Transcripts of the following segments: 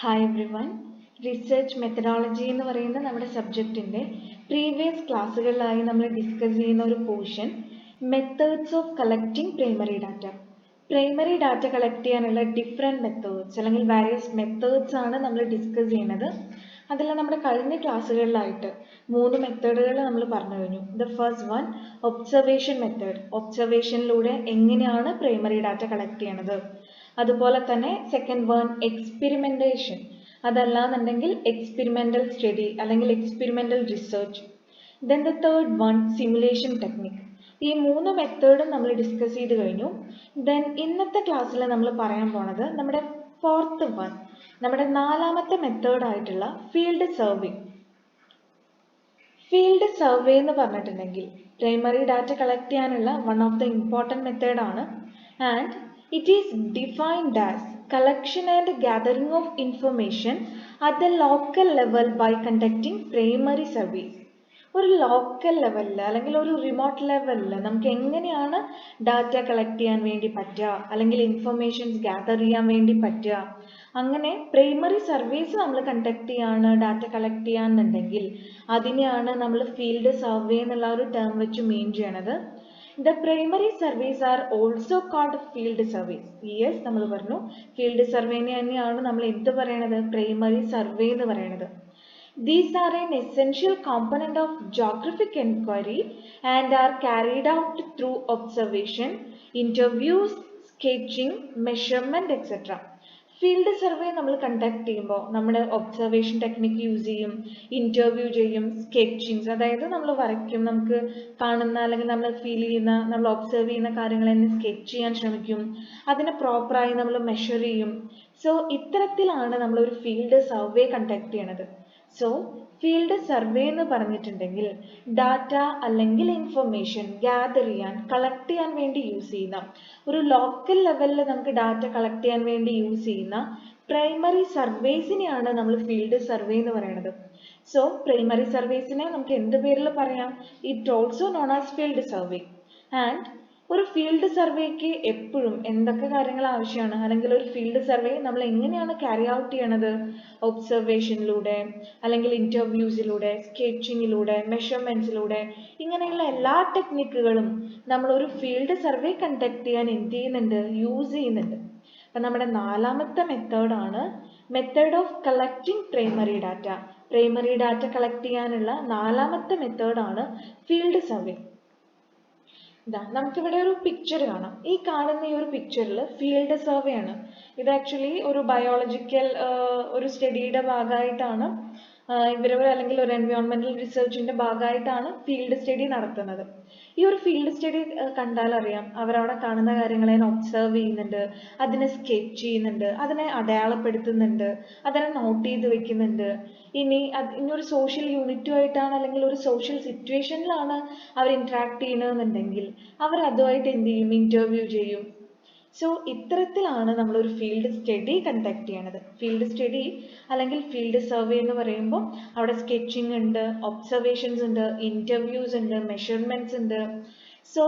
Hi everyone. Research methodology എന്ന് പറയുന്ന നമ്മുടെ സബ്ജക്റ്റിൻ്റെ പ്രീവിയസ് ക്ലാസ്സുകളിലായി നമ്മൾ ഡിസ്കസ് ചെയ്യുന്ന ഒരു portion methods of collecting primary data. Primary data collect ചെയ്യാനുള്ള ഡിഫറെൻറ്റ് മെത്തേഡ്സ് അല്ലെങ്കിൽ വാരിയസ് മെത്തേഡ്സ് ആണ് നമ്മൾ ഡിസ്കസ് ചെയ്യുന്നത്. അതിൽ നമ്മുടെ കഴിഞ്ഞ ക്ലാസ്സുകളിലായിട്ട് 3 മെത്തേഡുകൾ നമ്മൾ പറഞ്ഞു കഴിഞ്ഞു. The first one observation method. ഒബ്സർവേഷനിലൂടെ എങ്ങനെയാണ് പ്രൈമറി ഡാറ്റ കളക്ട് ചെയ്യണത്. അതുപോലെ തന്നെ സെക്കൻഡ് വൺ എക്സ്പെരിമെൻറ്റേഷൻ. അതല്ലാന്നുണ്ടെങ്കിൽ എക്സ്പെരിമെൻ്റൽ സ്റ്റഡി അല്ലെങ്കിൽ experimental research. Then the third one simulation technique. ഈ 3 മെത്തേഡും നമ്മൾ ഡിസ്കസ് ചെയ്ത് കഴിഞ്ഞു. ദെൻ ഇന്നത്തെ ക്ലാസ്സിൽ നമ്മൾ പറയാൻ പോണത് നമ്മുടെ ഫോർത്ത് വൺ, നമ്മുടെ 4ാമത്തെ മെത്തേഡായിട്ടുള്ള ഫീൽഡ് സർവേ. ഫീൽഡ് സർവേ എന്ന് പറഞ്ഞിട്ടുണ്ടെങ്കിൽ പ്രൈമറി ഡാറ്റ കളക്ട് ചെയ്യാനുള്ള വൺ ഓഫ് ദ ഇമ്പോർട്ടൻറ്റ് മെത്തേഡാണ്. And it is defined as collection and gathering of information at the local level by conducting primary surveys. ഒരു local ലെവലിൽ അല്ലെങ്കിൽ ഒരു remote ലെവലിൽ നമുക്ക് എങ്ങനെയാണ് ഡാറ്റ കളക്ട് ചെയ്യാൻ വേണ്ടി പറ്റുക അല്ലെങ്കിൽ ഇൻഫർമേഷൻസ് ഗ്യാദർ ചെയ്യാൻ വേണ്ടി പറ്റുക, അങ്ങനെ പ്രൈമറി സർവേസ് നമ്മൾ കണ്ടക്ട് ചെയ്യാണ് ഡാറ്റ കളക്ട് ചെയ്യാന്നുണ്ടെങ്കിൽ അതിനെയാണ് നമ്മൾ ഫീൽഡ് സർവേ എന്നുള്ള ഒരു ടേം വെച്ച് മീൻ ചെയ്യണത്. The primary surveys are also called field surveys. Yes, നമ്മൾ പറഞ്ഞു ഫീൽഡ് സർവേനെ തന്നെയാണ് നമ്മൾ എന്ത് പറയണത്, പ്രൈമറി സർവേ എന്ന് പറയണത്. These are an essential component of geographic inquiry and are carried out through observation, interviews, sketching, measurement, etc. Field survey നമ്മൾ conduct ചെയ്യുമ്പോൾ നമ്മൾ ഒബ്സർവേഷൻ ടെക്നിക്ക് യൂസ് ചെയ്യും, ഇൻ്റർവ്യൂ ചെയ്യും, സ്കെച്ചിങ്സ്, അതായത് നമ്മൾ വരയ്ക്കും, നമുക്ക് കാണുന്ന അല്ലെങ്കിൽ നമ്മൾ ഫീൽ ചെയ്യുന്ന നമ്മൾ ഒബ്സർവ് ചെയ്യുന്ന കാര്യങ്ങൾ തന്നെ സ്കെച്ച് ചെയ്യാൻ ശ്രമിക്കും, അതിനെ പ്രോപ്പറായി നമ്മൾ മെഷർ ചെയ്യും. സോ ഇത്തരത്തിലാണ് നമ്മളൊരു ഫീൽഡ് സർവേ കണ്ടക്ട് ചെയ്യണത്. സോ ഫീൽഡ് സർവേ എന്ന് പറഞ്ഞിട്ടുണ്ടെങ്കിൽ ഡാറ്റ അല്ലെങ്കിൽ ഇൻഫർമേഷൻ ഗ്യാദർ ചെയ്യാൻ കളക്ട് ചെയ്യാൻ വേണ്ടി യൂസ് ചെയ്യുന്ന, ഒരു ലോക്കൽ ലെവലിൽ നമുക്ക് ഡാറ്റ കളക്ട് ചെയ്യാൻ വേണ്ടി യൂസ് ചെയ്യുന്ന പ്രൈമറി സർവേസിനെയാണ് നമ്മൾ ഫീൽഡ് സർവേ എന്ന് പറയുന്നത്. സോ പ്രൈമറി സർവേസിനെ നമുക്ക് എന്ത് പേരിൽ പറയാം, it also known as field survey. And ഒരു ഫീൽഡ് സർവേക്ക് എപ്പോഴും എന്തൊക്കെ കാര്യങ്ങൾ ആവശ്യമാണ്, അല്ലെങ്കിൽ ഒരു ഫീൽഡ് സർവേ നമ്മൾ എങ്ങനെയാണ് ക്യാരി ഔട്ട് ചെയ്യണത്, ഒബ്സർവേഷനിലൂടെ അല്ലെങ്കിൽ ഇൻ്റർവ്യൂസിലൂടെ, സ്കെച്ചിങ്ങിലൂടെ, മെഷർമെൻറ്റ്സിലൂടെ, ഇങ്ങനെയുള്ള എല്ലാ ടെക്നിക്കുകളും നമ്മൾ ഒരു ഫീൽഡ് സർവേ കണ്ടക്ട് ചെയ്യാൻ എന്ത് ചെയ്യുന്നുണ്ട്, യൂസ് ചെയ്യുന്നുണ്ട്. അപ്പം നമ്മുടെ 4ാമത്തെ മെത്തേഡാണ് method of collecting primary data. Primary data collect ചെയ്യാനുള്ള 4ാമത്തെ മെത്തേഡാണ് ഫീൽഡ് സർവേ. നമുക്കിവിടെ ഒരു പിക്ചർ കാണാം. ഈ കാണുന്ന ഈ ഒരു പിക്ചറിൽ ഫീൽഡ് സർവേ ആണ്. ഇത് ആക്ച്വലി ഒരു ബയോളജിക്കൽ ഒരു സ്റ്റഡിയുടെ ഭാഗമായിട്ടാണ് ഇവർ അല്ലെങ്കിൽ ഒരു എൻവയോൺമെന്റൽ റിസർച്ചിന്റെ ഭാഗമായിട്ടാണ് ഫീൽഡ് സ്റ്റഡി നടത്തുന്നത്. ഈ ഒരു ഫീൽഡ് സ്റ്റഡി കണ്ടാൽ അറിയാം, അവരവിടെ കാണുന്ന കാര്യങ്ങളെ ഒബ്സർവ് ചെയ്യുന്നുണ്ട്, അതിനെ സ്കെച്ച് ചെയ്യുന്നുണ്ട്, അതിനെ അടയാളപ്പെടുത്തുന്നുണ്ട്, അതിനെ നോട്ട് ചെയ്ത് വെക്കുന്നുണ്ട്. ഇനി ഒരു സോഷ്യൽ യൂണിറ്റുമായിട്ടാണ് അല്ലെങ്കിൽ ഒരു സോഷ്യൽ സിറ്റുവേഷനിലാണ് അവർ ഇന്ററാക്ട് ചെയ്യണമെന്നുണ്ടെങ്കിൽ അവർ അതുമായിട്ട് എന്ത് ചെയ്യും, ഇന്റർവ്യൂ ചെയ്യും. സോ ഇത്തരത്തിലാണ് നമ്മളൊരു ഫീൽഡ് സ്റ്റഡി കണ്ടക്ട് ചെയ്യണത്. ഫീൽഡ് സ്റ്റഡി അല്ലെങ്കിൽ ഫീൽഡ് സർവേ എന്ന് പറയുമ്പോൾ അവിടെ സ്കെച്ചിങ് ഉണ്ട്, ഒബ്സർവേഷൻസ് ഉണ്ട്, ഇൻ്റർവ്യൂസ് ഉണ്ട്, മെഷർമെൻറ്റ്സ് ഉണ്ട്. സോ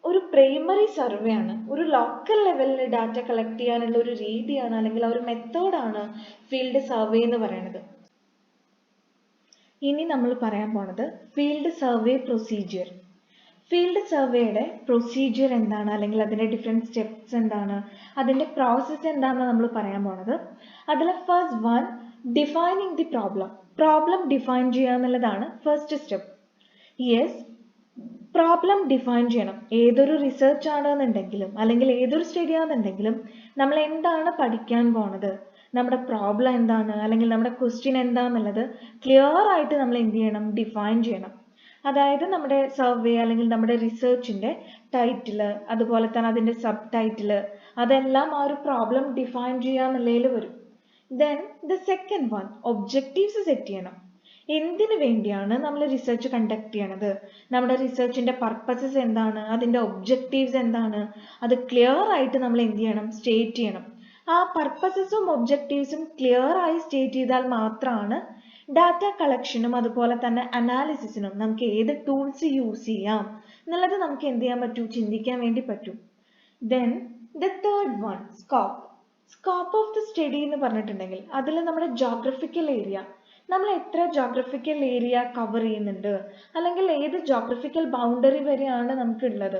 ഒരു പ്രൈമറി സർവേ ആണ്, ഒരു ലോക്കൽ ലെവലിൽ ഡാറ്റ കളക്ട് ചെയ്യാനുള്ള ഒരു രീതിയാണ് അല്ലെങ്കിൽ ആ ഒരു മെത്തേഡാണ് ഫീൽഡ് സർവേ എന്ന് പറയുന്നത്. ഇനി നമ്മൾ പറയാൻ പോണത് ഫീൽഡ് സർവേ പ്രൊസീജിയർ. ഫീൽഡ് സർവേയുടെ പ്രൊസീജിയർ എന്താണ്, അല്ലെങ്കിൽ അതിൻ്റെ ഡിഫറെൻറ്റ് സ്റ്റെപ്സ് എന്താണ്, അതിൻ്റെ പ്രോസസ്സ് എന്താണെന്ന് നമ്മൾ പറയാൻ പോണത്. അതിൽ first one, defining the problem. Problem define ചെയ്യുക എന്നുള്ളതാണ് first step. Yes, problem define ചെയ്യണം. ഏതൊരു റിസർച്ച് ആണെന്നുണ്ടെങ്കിലും അല്ലെങ്കിൽ ഏതൊരു സ്റ്റഡി ആണെന്നുണ്ടെങ്കിലും നമ്മൾ എന്താണ് പഠിക്കാൻ പോണത്, നമ്മുടെ പ്രോബ്ലം എന്താണ് അല്ലെങ്കിൽ നമ്മുടെ ക്വസ്റ്റ്യൻ എന്താണെന്നുള്ളത് ക്ലിയർ ആയിട്ട് നമ്മൾ എന്ത് ചെയ്യണം, ഡിഫൈൻ ചെയ്യണം. അതായത് നമ്മുടെ സർവേ അല്ലെങ്കിൽ നമ്മുടെ റിസർച്ചിൻ്റെ ടൈറ്റിൽ, അതുപോലെ തന്നെ അതിൻ്റെ സബ് ടൈറ്റിൽ, അതെല്ലാം ആ ഒരു പ്രോബ്ലം ഡിഫൈൻ ചെയ്യുക എന്നുള്ളതിൽ വരും. Then the second one, objectives set ചെയ്യണം. എന്തിനു വേണ്ടിയാണ് നമ്മൾ റിസർച്ച് കണ്ടക്ട് ചെയ്യണത്, നമ്മുടെ റിസർച്ചിൻ്റെ പർപ്പസസ് എന്താണ്, അതിൻ്റെ ഒബ്ജക്റ്റീവ്സ് എന്താണ്, അത് ക്ലിയർ ആയിട്ട് നമ്മൾ എന്ത് ചെയ്യണം, സ്റ്റേറ്റ് ചെയ്യണം. ആ പർപ്പസസും ഒബ്ജക്റ്റീവ്സും ക്ലിയർ ആയി സ്റ്റേറ്റ് ചെയ്താൽ മാത്രമാണ് ഡാറ്റ കളക്ഷനും അതുപോലെ തന്നെ അനാലിസിസിനും നമുക്ക് ഏത് ടൂൾസ് യൂസ് ചെയ്യാം എന്നുള്ളത് നമുക്ക് എന്ത് ചെയ്യാൻ പറ്റും, ചിന്തിക്കാൻ വേണ്ടി പറ്റും. Then the third one, scope. Scope of the study എന്ന് പറഞ്ഞിട്ടുണ്ടെങ്കിൽ അതിൽ നമ്മുടെ ജോഗ്രഫിക്കൽ ഏരിയ, നമ്മൾ എത്ര ജോഗ്രഫിക്കൽ ഏരിയ കവർ ചെയ്യുന്നുണ്ട്, അല്ലെങ്കിൽ ഏത് ജോഗ്രഫിക്കൽ ബൗണ്ടറി വരെയാണ് നമുക്കുള്ളത്.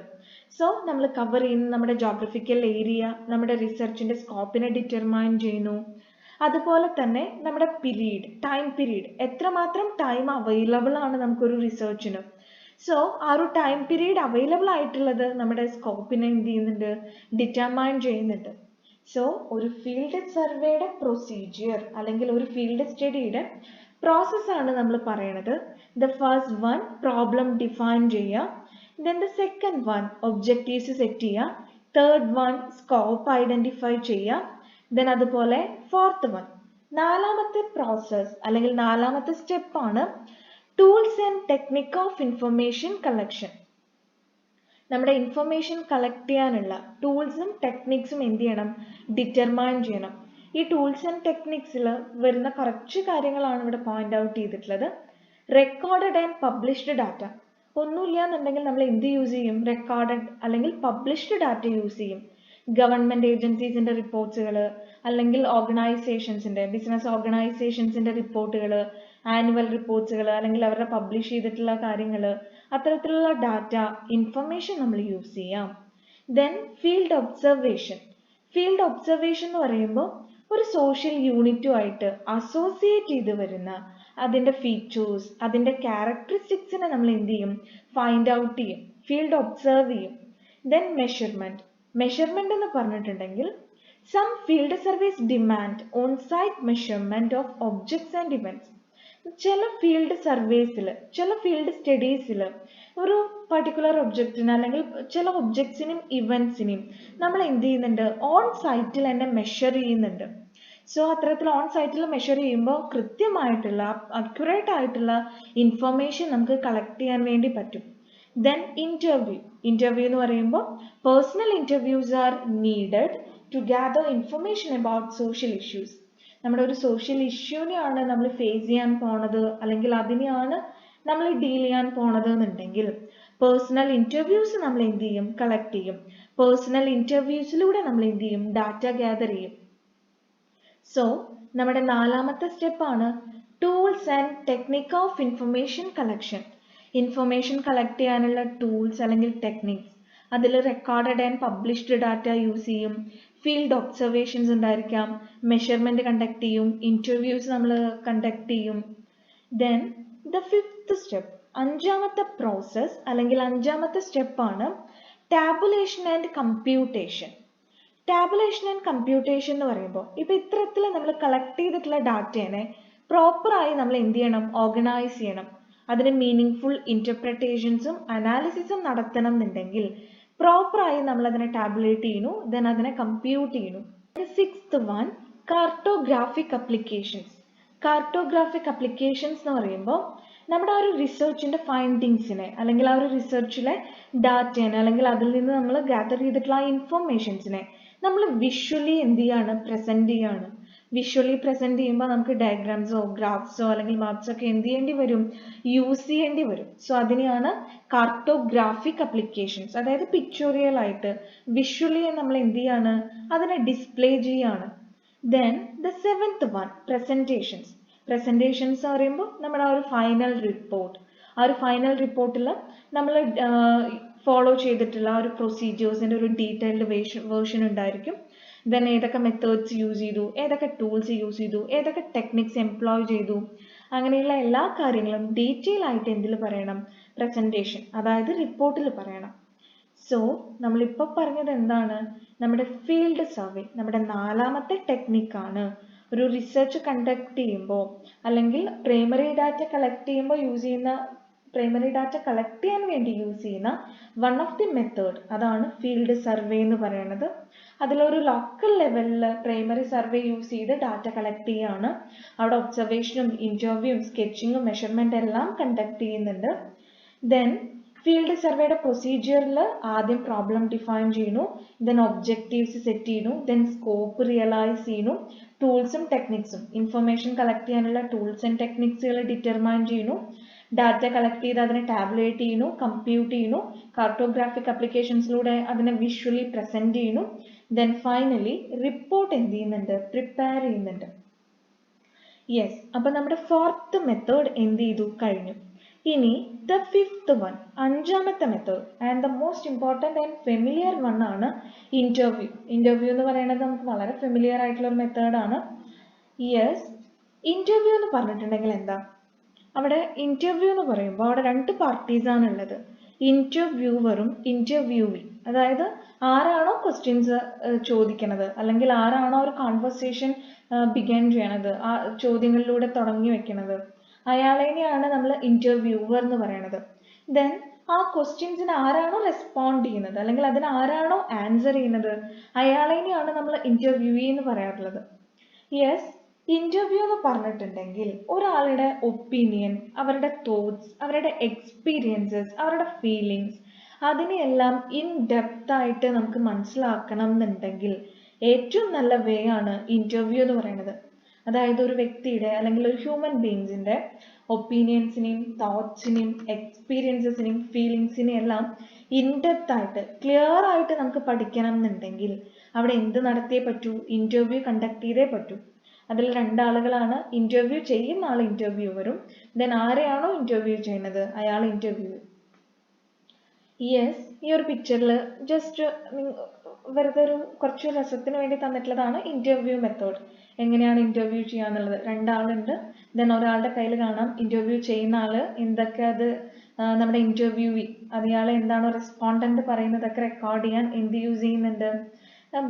സോ നമ്മൾ കവർ ചെയ്യുന്ന നമ്മുടെ ജോഗ്രഫിക്കൽ ഏരിയ നമ്മുടെ റിസർച്ചിന്റെ സ്കോപ്പിനെ ഡിറ്റർമൈൻ ചെയ്യുന്നു. അതുപോലെ തന്നെ നമ്മുടെ പീരീഡ്, ടൈം പീരീഡ്, എത്രമാത്രം ടൈം അവൈലബിൾ ആണ് നമുക്കൊരു റിസർച്ചിന്. സോ ആ ഒരു ടൈം പീരീഡ് അവൈലബിൾ ആയിട്ടുള്ളത് നമ്മുടെ സ്കോപ്പിനെ എന്ത് ചെയ്യുന്നുണ്ട്, ഡിറ്റർമൈൻ ചെയ്യുന്നുണ്ട്. സോ ഒരു ഫീൽഡ് സർവേയുടെ പ്രൊസീജിയർ അല്ലെങ്കിൽ ഒരു ഫീൽഡ് സ്റ്റഡിയുടെ പ്രോസസ്സാണ് നമ്മൾ പറയണത്. The first one problem define ചെയ്യുക, then the second one objectives set ചെയ്യുക, തേർഡ് വൺ സ്കോപ്പ് ഐഡന്റിഫൈ ചെയ്യുക, ദെൻ അതുപോലെ ഫോർത്ത് വൺ നാലാമത്തെ പ്രോസസ് അല്ലെങ്കിൽ നാലാമത്തെ സ്റ്റെപ്പാണ് tools and technique of information collection. നമ്മുടെ ഇൻഫർമേഷൻ കളക്ട് ചെയ്യാനുള്ള ടൂൾസും ടെക്നിക്സും എന്ത് ചെയ്യണം, ഡിറ്റർമൈൻ ചെയ്യണം. ഈ ടൂൾസ് ആൻഡ് ടെക്നിക്സിൽ വരുന്ന കുറച്ച് കാര്യങ്ങളാണ് ഇവിടെ പോയിന്റ് ഔട്ട് ചെയ്തിട്ടുള്ളത്. റെക്കോർഡഡ് ആൻഡ് പബ്ലിഷ്ഡ് ഡാറ്റ, ഒന്നുമില്ല എന്നുണ്ടെങ്കിൽ നമ്മൾ എന്ത് യൂസ് ചെയ്യും, റെക്കോർഡഡ് അല്ലെങ്കിൽ പബ്ലിഷ്ഡ് ഡാറ്റ യൂസ് ചെയ്യും. ഗവൺമെന്റ് ഏജൻസീസിന്റെ റിപ്പോർട്ട്സുകൾ, അല്ലെങ്കിൽ ഓർഗനൈസേഷൻസിന്റെ ബിസിനസ് ഓർഗനൈസേഷൻസിന്റെ റിപ്പോർട്ടുകൾ, ആനുവൽ റിപ്പോർട്ട്സുകൾ, അല്ലെങ്കിൽ അവരുടെ പബ്ലിഷ് ചെയ്തിട്ടുള്ള കാര്യങ്ങൾ, അത്തരത്തിലുള്ള ഡാറ്റ ഇൻഫർമേഷൻ നമ്മൾ യൂസ് ചെയ്യാം. Then field observation. Field observation എന്ന് പറയുമ്പോൾ ഒരു സോഷ്യൽ യൂണിറ്റുമായിട്ട് അസോസിയേറ്റ് ചെയ്ത് വരുന്ന അതിൻ്റെ ഫീച്ചേഴ്സ്, അതിൻ്റെ ക്യാരക്ടറിസ്റ്റിക്സിനെ നമ്മൾ എന്ത് ചെയ്യും, ഫൈൻഡ് ഔട്ട് ചെയ്യും, ഫീൽഡ് ഒബ്സർവ് ചെയ്യും. Then measurement. മെഷർമെന്റ് എന്ന് പറഞ്ഞിട്ടുണ്ടെങ്കിൽ some field service demand on site measurement of objects and events. ചില ഫീൽഡ് സർവേസിൽ, ചില ഫീൽഡ് സ്റ്റഡീസിൽ ഒരു പർട്ടിക്കുലർ ഒബ്ജക്റ്റിന് അല്ലെങ്കിൽ ചില ഒബ്ജക്ട്സിനും ഇവന്റ്സിനെയും നമ്മൾ എന്ത് ചെയ്യുന്നുണ്ട്, ഓൺ സൈറ്റിൽ തന്നെ മെഷർ ചെയ്യുന്നുണ്ട്. സോ അത്തരത്തിൽ ഓൺ സൈറ്റിൽ മെഷർ ചെയ്യുമ്പോൾ കൃത്യമായിട്ടുള്ള അക്യുറേറ്റ് ആയിട്ടുള്ള ഇൻഫർമേഷൻ നമുക്ക് കളക്ട് ചെയ്യാൻ വേണ്ടി പറ്റും. Then interview. ഇന്റർവ്യൂ എന്ന് പറയുമ്പോൾ personal interviews are needed to gather information about social issues. നമ്മുടെ ഒരു സോഷ്യൽ ഇഷ്യൂനെയാണ് നമ്മൾ ഫേസ് ചെയ്യാൻ പോണത്, അല്ലെങ്കിൽ അതിനെയാണ് നമ്മൾ ഡീൽ ചെയ്യാൻ പോണത് എന്നുണ്ടെങ്കിൽ പേഴ്സണൽ ഇന്റർവ്യൂസ് നമ്മൾ എന്ത് ചെയ്യും, കളക്ട് ചെയ്യും. പേഴ്സണൽ ഇന്റർവ്യൂസിലൂടെ നമ്മൾ എന്ത് ചെയ്യും, ഡാറ്റ ഗ്യാദർ ചെയ്യും. സോ നമ്മുടെ നാലാമത്തെ സ്റ്റെപ്പാണ് tools and technique of information collection. Information collect ചെയ്യാനുള്ള ടൂൾസ് അല്ലെങ്കിൽ ടെക്നിക്സ്, അതിൽ recorded and published data use ചെയ്യും, ഫീൽഡ് ഒബ്സർവേഷൻസ് ഉണ്ടായിരിക്കാം, മെഷർമെന്റ് കണ്ടക്ട് ചെയ്യും, ഇന്റർവ്യൂസ് നമ്മൾ കണ്ടക്ട് ചെയ്യും. ദെൻ ദ ഫിഫ്ത്ത് സ്റ്റെപ്പ്, അഞ്ചാമത്തെ പ്രോസസ് അല്ലെങ്കിൽ അഞ്ചാമത്തെ സ്റ്റെപ്പാണ് tabulation and computation. Tabulation and computation എന്ന് പറയുമ്പോൾ ഇപ്പൊ ഇത്തരത്തിൽ നമ്മൾ കളക്ട് ചെയ്തിട്ടുള്ള ഡാറ്റേനെ പ്രോപ്പറായി നമ്മൾ എന്ത് ചെയ്യണം, ഓർഗനൈസ് ചെയ്യണം. അതിന് മീനിങ് ഇന്റർപ്രിട്ടേഷൻസും അനാലിസിസും നടത്തണം എന്നുണ്ടെങ്കിൽ പ്രോപ്പറായി നമ്മൾ അതിനെ ടാബുലേറ്റ് ചെയ്യുന്നു, ദെൻ അതിനെ കമ്പ്യൂട്ട് ചെയ്യുന്നു. Sixth one cartographic applications. Cartographic applications എന്ന് പറയുമ്പോൾ നമ്മുടെ ആ ഒരു റിസർച്ചിന്റെ ഫൈൻഡിങ്സിനെ അല്ലെങ്കിൽ ആ ഒരു റിസർച്ചിലെ ഡാറ്റേനെ അല്ലെങ്കിൽ അതിൽ നിന്ന് നമ്മൾ ഗ്യാദർ ചെയ്തിട്ടുള്ള ആ ഇൻഫർമേഷൻസിനെ നമ്മൾ വിഷ്വലി എന്ത് ചെയ്യാണ്, പ്രസന്റ് ചെയ്യാണ്. വിഷ്വലി പ്രസന്റ് ചെയ്യുമ്പോൾ നമുക്ക് ഡയഗ്രാംസോ ഗ്രാഫ്സോ അല്ലെങ്കിൽ മാപ്സോ ഒക്കെ എന്ത് ചെയ്യേണ്ടി വരും, യൂസ് ചെയ്യേണ്ടി വരും. സോ അതിനെയാണ് കാർട്ടോഗ്രാഫിക് അപ്ലിക്കേഷൻസ്, അതായത് പിക്ചോറിയൽ ആയിട്ട് വിഷ്വലി നമ്മൾ എന്ത് ചെയ്യാണ്, അതിനെ ഡിസ്പ്ലേ ചെയ്യാണ്. Then the seventh one presentations. Presentations എന്ന് പറയുമ്പോൾ നമ്മുടെ ആ ഒരു ഫൈനൽ റിപ്പോർട്ട്, ആ ഒരു ഫൈനൽ റിപ്പോർട്ടിൽ നമ്മൾ ഫോളോ ചെയ്തിട്ടുള്ള ആ ഒരു പ്രൊസീജിയേഴ്സിന്റെ ഒരു ഡീറ്റെയിൽഡ് വേർഷൻ ഉണ്ടായിരിക്കും. ദെൻ ഏതൊക്കെ മെത്തേഡ്സ് യൂസ് ചെയ്തു, ഏതൊക്കെ ടൂൾസ് യൂസ് ചെയ്തു, ഏതൊക്കെ ടെക്നിക്സ് എംപ്ലോയ് ചെയ്തു, അങ്ങനെയുള്ള എല്ലാ കാര്യങ്ങളും ഡീറ്റെയിൽ ആയിട്ട് എന്തിൽ പറയണം, പ്രസന്റേഷൻ അതായത് റിപ്പോർട്ടിൽ പറയണം. സോ നമ്മളിപ്പോൾ പറഞ്ഞത് എന്താണ്, നമ്മുടെ ഫീൽഡ് സർവേ നമ്മുടെ നാലാമത്തെ ടെക്നിക്കാണ്. ഒരു റിസർച്ച് കണ്ടക്ട് ചെയ്യുമ്പോൾ അല്ലെങ്കിൽ പ്രൈമറി ഡാറ്റ കളക്ട് ചെയ്യുമ്പോൾ യൂസ് ചെയ്യുന്ന, പ്രൈമറി ഡാറ്റ കളക്ട് ചെയ്യാൻ വേണ്ടി യൂസ് ചെയ്യുന്ന വൺ ഓഫ് ദി മെത്തേഡ് അതാണ് ഫീൽഡ് സർവേ എന്ന് പറയുന്നത്. അതിലൊരു ലോക്കൽ ലെവലിൽ പ്രൈമറി സർവേ യൂസ് ചെയ്ത് ഡാറ്റ കളക്ട് ചെയ്യുകയാണ്. അവിടെ ഒബ്സർവേഷനും ഇന്റർവ്യൂവും സ്കെച്ചിങ്ങും മെഷർമെന്റ് എല്ലാം കണ്ടക്ട് ചെയ്യുന്നുണ്ട്. ദെൻ ഫീൽഡ് സർവേയുടെ പ്രൊസീജിയറിൽ ആദ്യം പ്രോബ്ലം ഡിഫൈൻ ചെയ്യുന്നു, ദെൻ ഒബ്ജക്റ്റീവ്സ് സെറ്റ് ചെയ്യുന്നു, ദെൻ സ്കോപ്പ് റിയലൈസ് ചെയ്യുന്നു, ടൂൾസും ടെക്നിക്സും ഇൻഫർമേഷൻ കളക്ട് ചെയ്യാനുള്ള ടൂൾസ് ആൻഡ് ടെക്നിക്സുകൾ ഡിറ്റർമൈൻ ചെയ്യുന്നു, ഡാറ്റ കളക്ട് ചെയ്ത് അതിനെ ടാബുലേറ്റ് ചെയ്യുന്നു, കമ്പ്യൂട്ട് ചെയ്യുന്നു, കാർട്ടോഗ്രാഫിക് അപ്ലിക്കേഷൻസിലൂടെ അതിനെ വിഷ്വലി പ്രസന്റ് ചെയ്യുന്നു. ദെൻ ഫൈനലി റിപ്പോർട്ട് എന്ത് ചെയ്യുന്നുണ്ട്, പ്രിപ്പയർ ചെയ്യുന്നുണ്ട്. യെസ്, അപ്പൊ നമ്മുടെ ഫോർത്ത് മെത്തേഡ് എന്ത് ചെയ്തു, കഴിഞ്ഞു. ഇനി ദ ഫിഫ്ത്ത് വൺ, അഞ്ചാമത്തെ method and the most important and familiar one ആണ് ഇന്റർവ്യൂ. ഇന്റർവ്യൂ എന്ന് പറയുന്നത് നമുക്ക് വളരെ ഫെമിലിയർ ആയിട്ടുള്ള ഒരു മെത്തേഡാണ്. യെസ്, ഇന്റർവ്യൂ എന്ന് പറഞ്ഞിട്ടുണ്ടെങ്കിൽ എന്താ, അവിടെ ഇന്റർവ്യൂ എന്ന് പറയുമ്പോൾ അവിടെ രണ്ട് പാർട്ടീസ് ആണ് ഉള്ളത്, ഇന്റർവ്യൂവറും ഇന്റർവ്യൂവി. അതായത് ആരാണോ ക്വസ്റ്റ്യൻസ് ചോദിക്കുന്നത് അല്ലെങ്കിൽ ആരാണോ ഒരു കോൺവെർസേഷൻ ബിഗിൻ ചെയ്യണത്, ആ ചോദ്യങ്ങളിലൂടെ തുടങ്ങി വെക്കുന്നത്, അയാളെയാണ് നമ്മൾ ഇന്റർവ്യൂവർ എന്ന് പറയണത്. ദെൻ ആ ക്വസ്റ്റ്യൻസിന് ആരാണോ റെസ്പോണ്ട് ചെയ്യുന്നത് അല്ലെങ്കിൽ അതിന് ആരാണോ ആൻസർ ചെയ്യുന്നത്, അയാളെയാണ് നമ്മൾ ഇന്റർവ്യൂവി എന്ന് പറയാറുള്ളത്. യെസ്, ഇന്റർവ്യൂ എന്ന് പറഞ്ഞിട്ടുണ്ടെങ്കിൽ ഒരാളുടെ ഒപ്പീനിയൻ, അവരുടെ തോട്ട്സ്, അവരുടെ എക്സ്പീരിയൻസസ്, അവരുടെ ഫീലിങ്സ്, അതിനെയെല്ലാം ഇൻ ഡെപ്ത് ആയിട്ട് നമുക്ക് മനസ്സിലാക്കണം എന്നുണ്ടെങ്കിൽ ഏറ്റവും നല്ല വേ ആണ് ഇന്റർവ്യൂ എന്ന് പറയുന്നത്. അതായത് ഒരു വ്യക്തിയുടെ അല്ലെങ്കിൽ ഒരു ഹ്യൂമൻ ബീങ്സിന്റെ ഒപ്പീനിയൻസിനെയും തോട്ട്സിനെയും എക്സ്പീരിയൻസസിനെയും ഫീലിങ്സിനെയും എല്ലാം ഇൻഡെപ്ത് ആയിട്ട് ക്ലിയർ ആയിട്ട് നമുക്ക് പഠിക്കണം എന്നുണ്ടെങ്കിൽ അവിടെ എന്ത് നടത്തിയേ പറ്റൂ, ഇന്റർവ്യൂ കണ്ടക്ട് ചെയ്തേ പറ്റൂ. അതിൽ രണ്ടാളുകളാണ്, ഇന്റർവ്യൂ ചെയ്യുന്ന ആൾ ഇന്റർവ്യൂവറും ദെൻ ആരെയാണോ ഇന്റർവ്യൂ ചെയ്യുന്നത് അയാൾ ഇന്റർവ്യൂ. യെസ്, ഈ ഒരു പിക്ചറിൽ ജസ്റ്റ് വെറുതെ ഒരു കുറച്ച് രസത്തിന് വേണ്ടി തന്നിട്ടുള്ളതാണ് ഇന്റർവ്യൂ മെത്തേഡ്. എങ്ങനെയാണ് ഇന്റർവ്യൂ ചെയ്യാന്നുള്ളത്. രണ്ടാളുണ്ട്, ദെൻ ഒരാളുടെ കയ്യിൽ കാണാം ഇന്റർവ്യൂ ചെയ്യുന്ന ആള് എന്തൊക്കെ അത് നമ്മുടെ ഇന്റർവ്യൂവി അയാളെ എന്താണോ റെസ്പോണ്ടന്റ് പറയുന്നതൊക്കെ റെക്കോർഡ് ചെയ്യാൻ എന്ത് യൂസ് ചെയ്യുന്നുണ്ട്,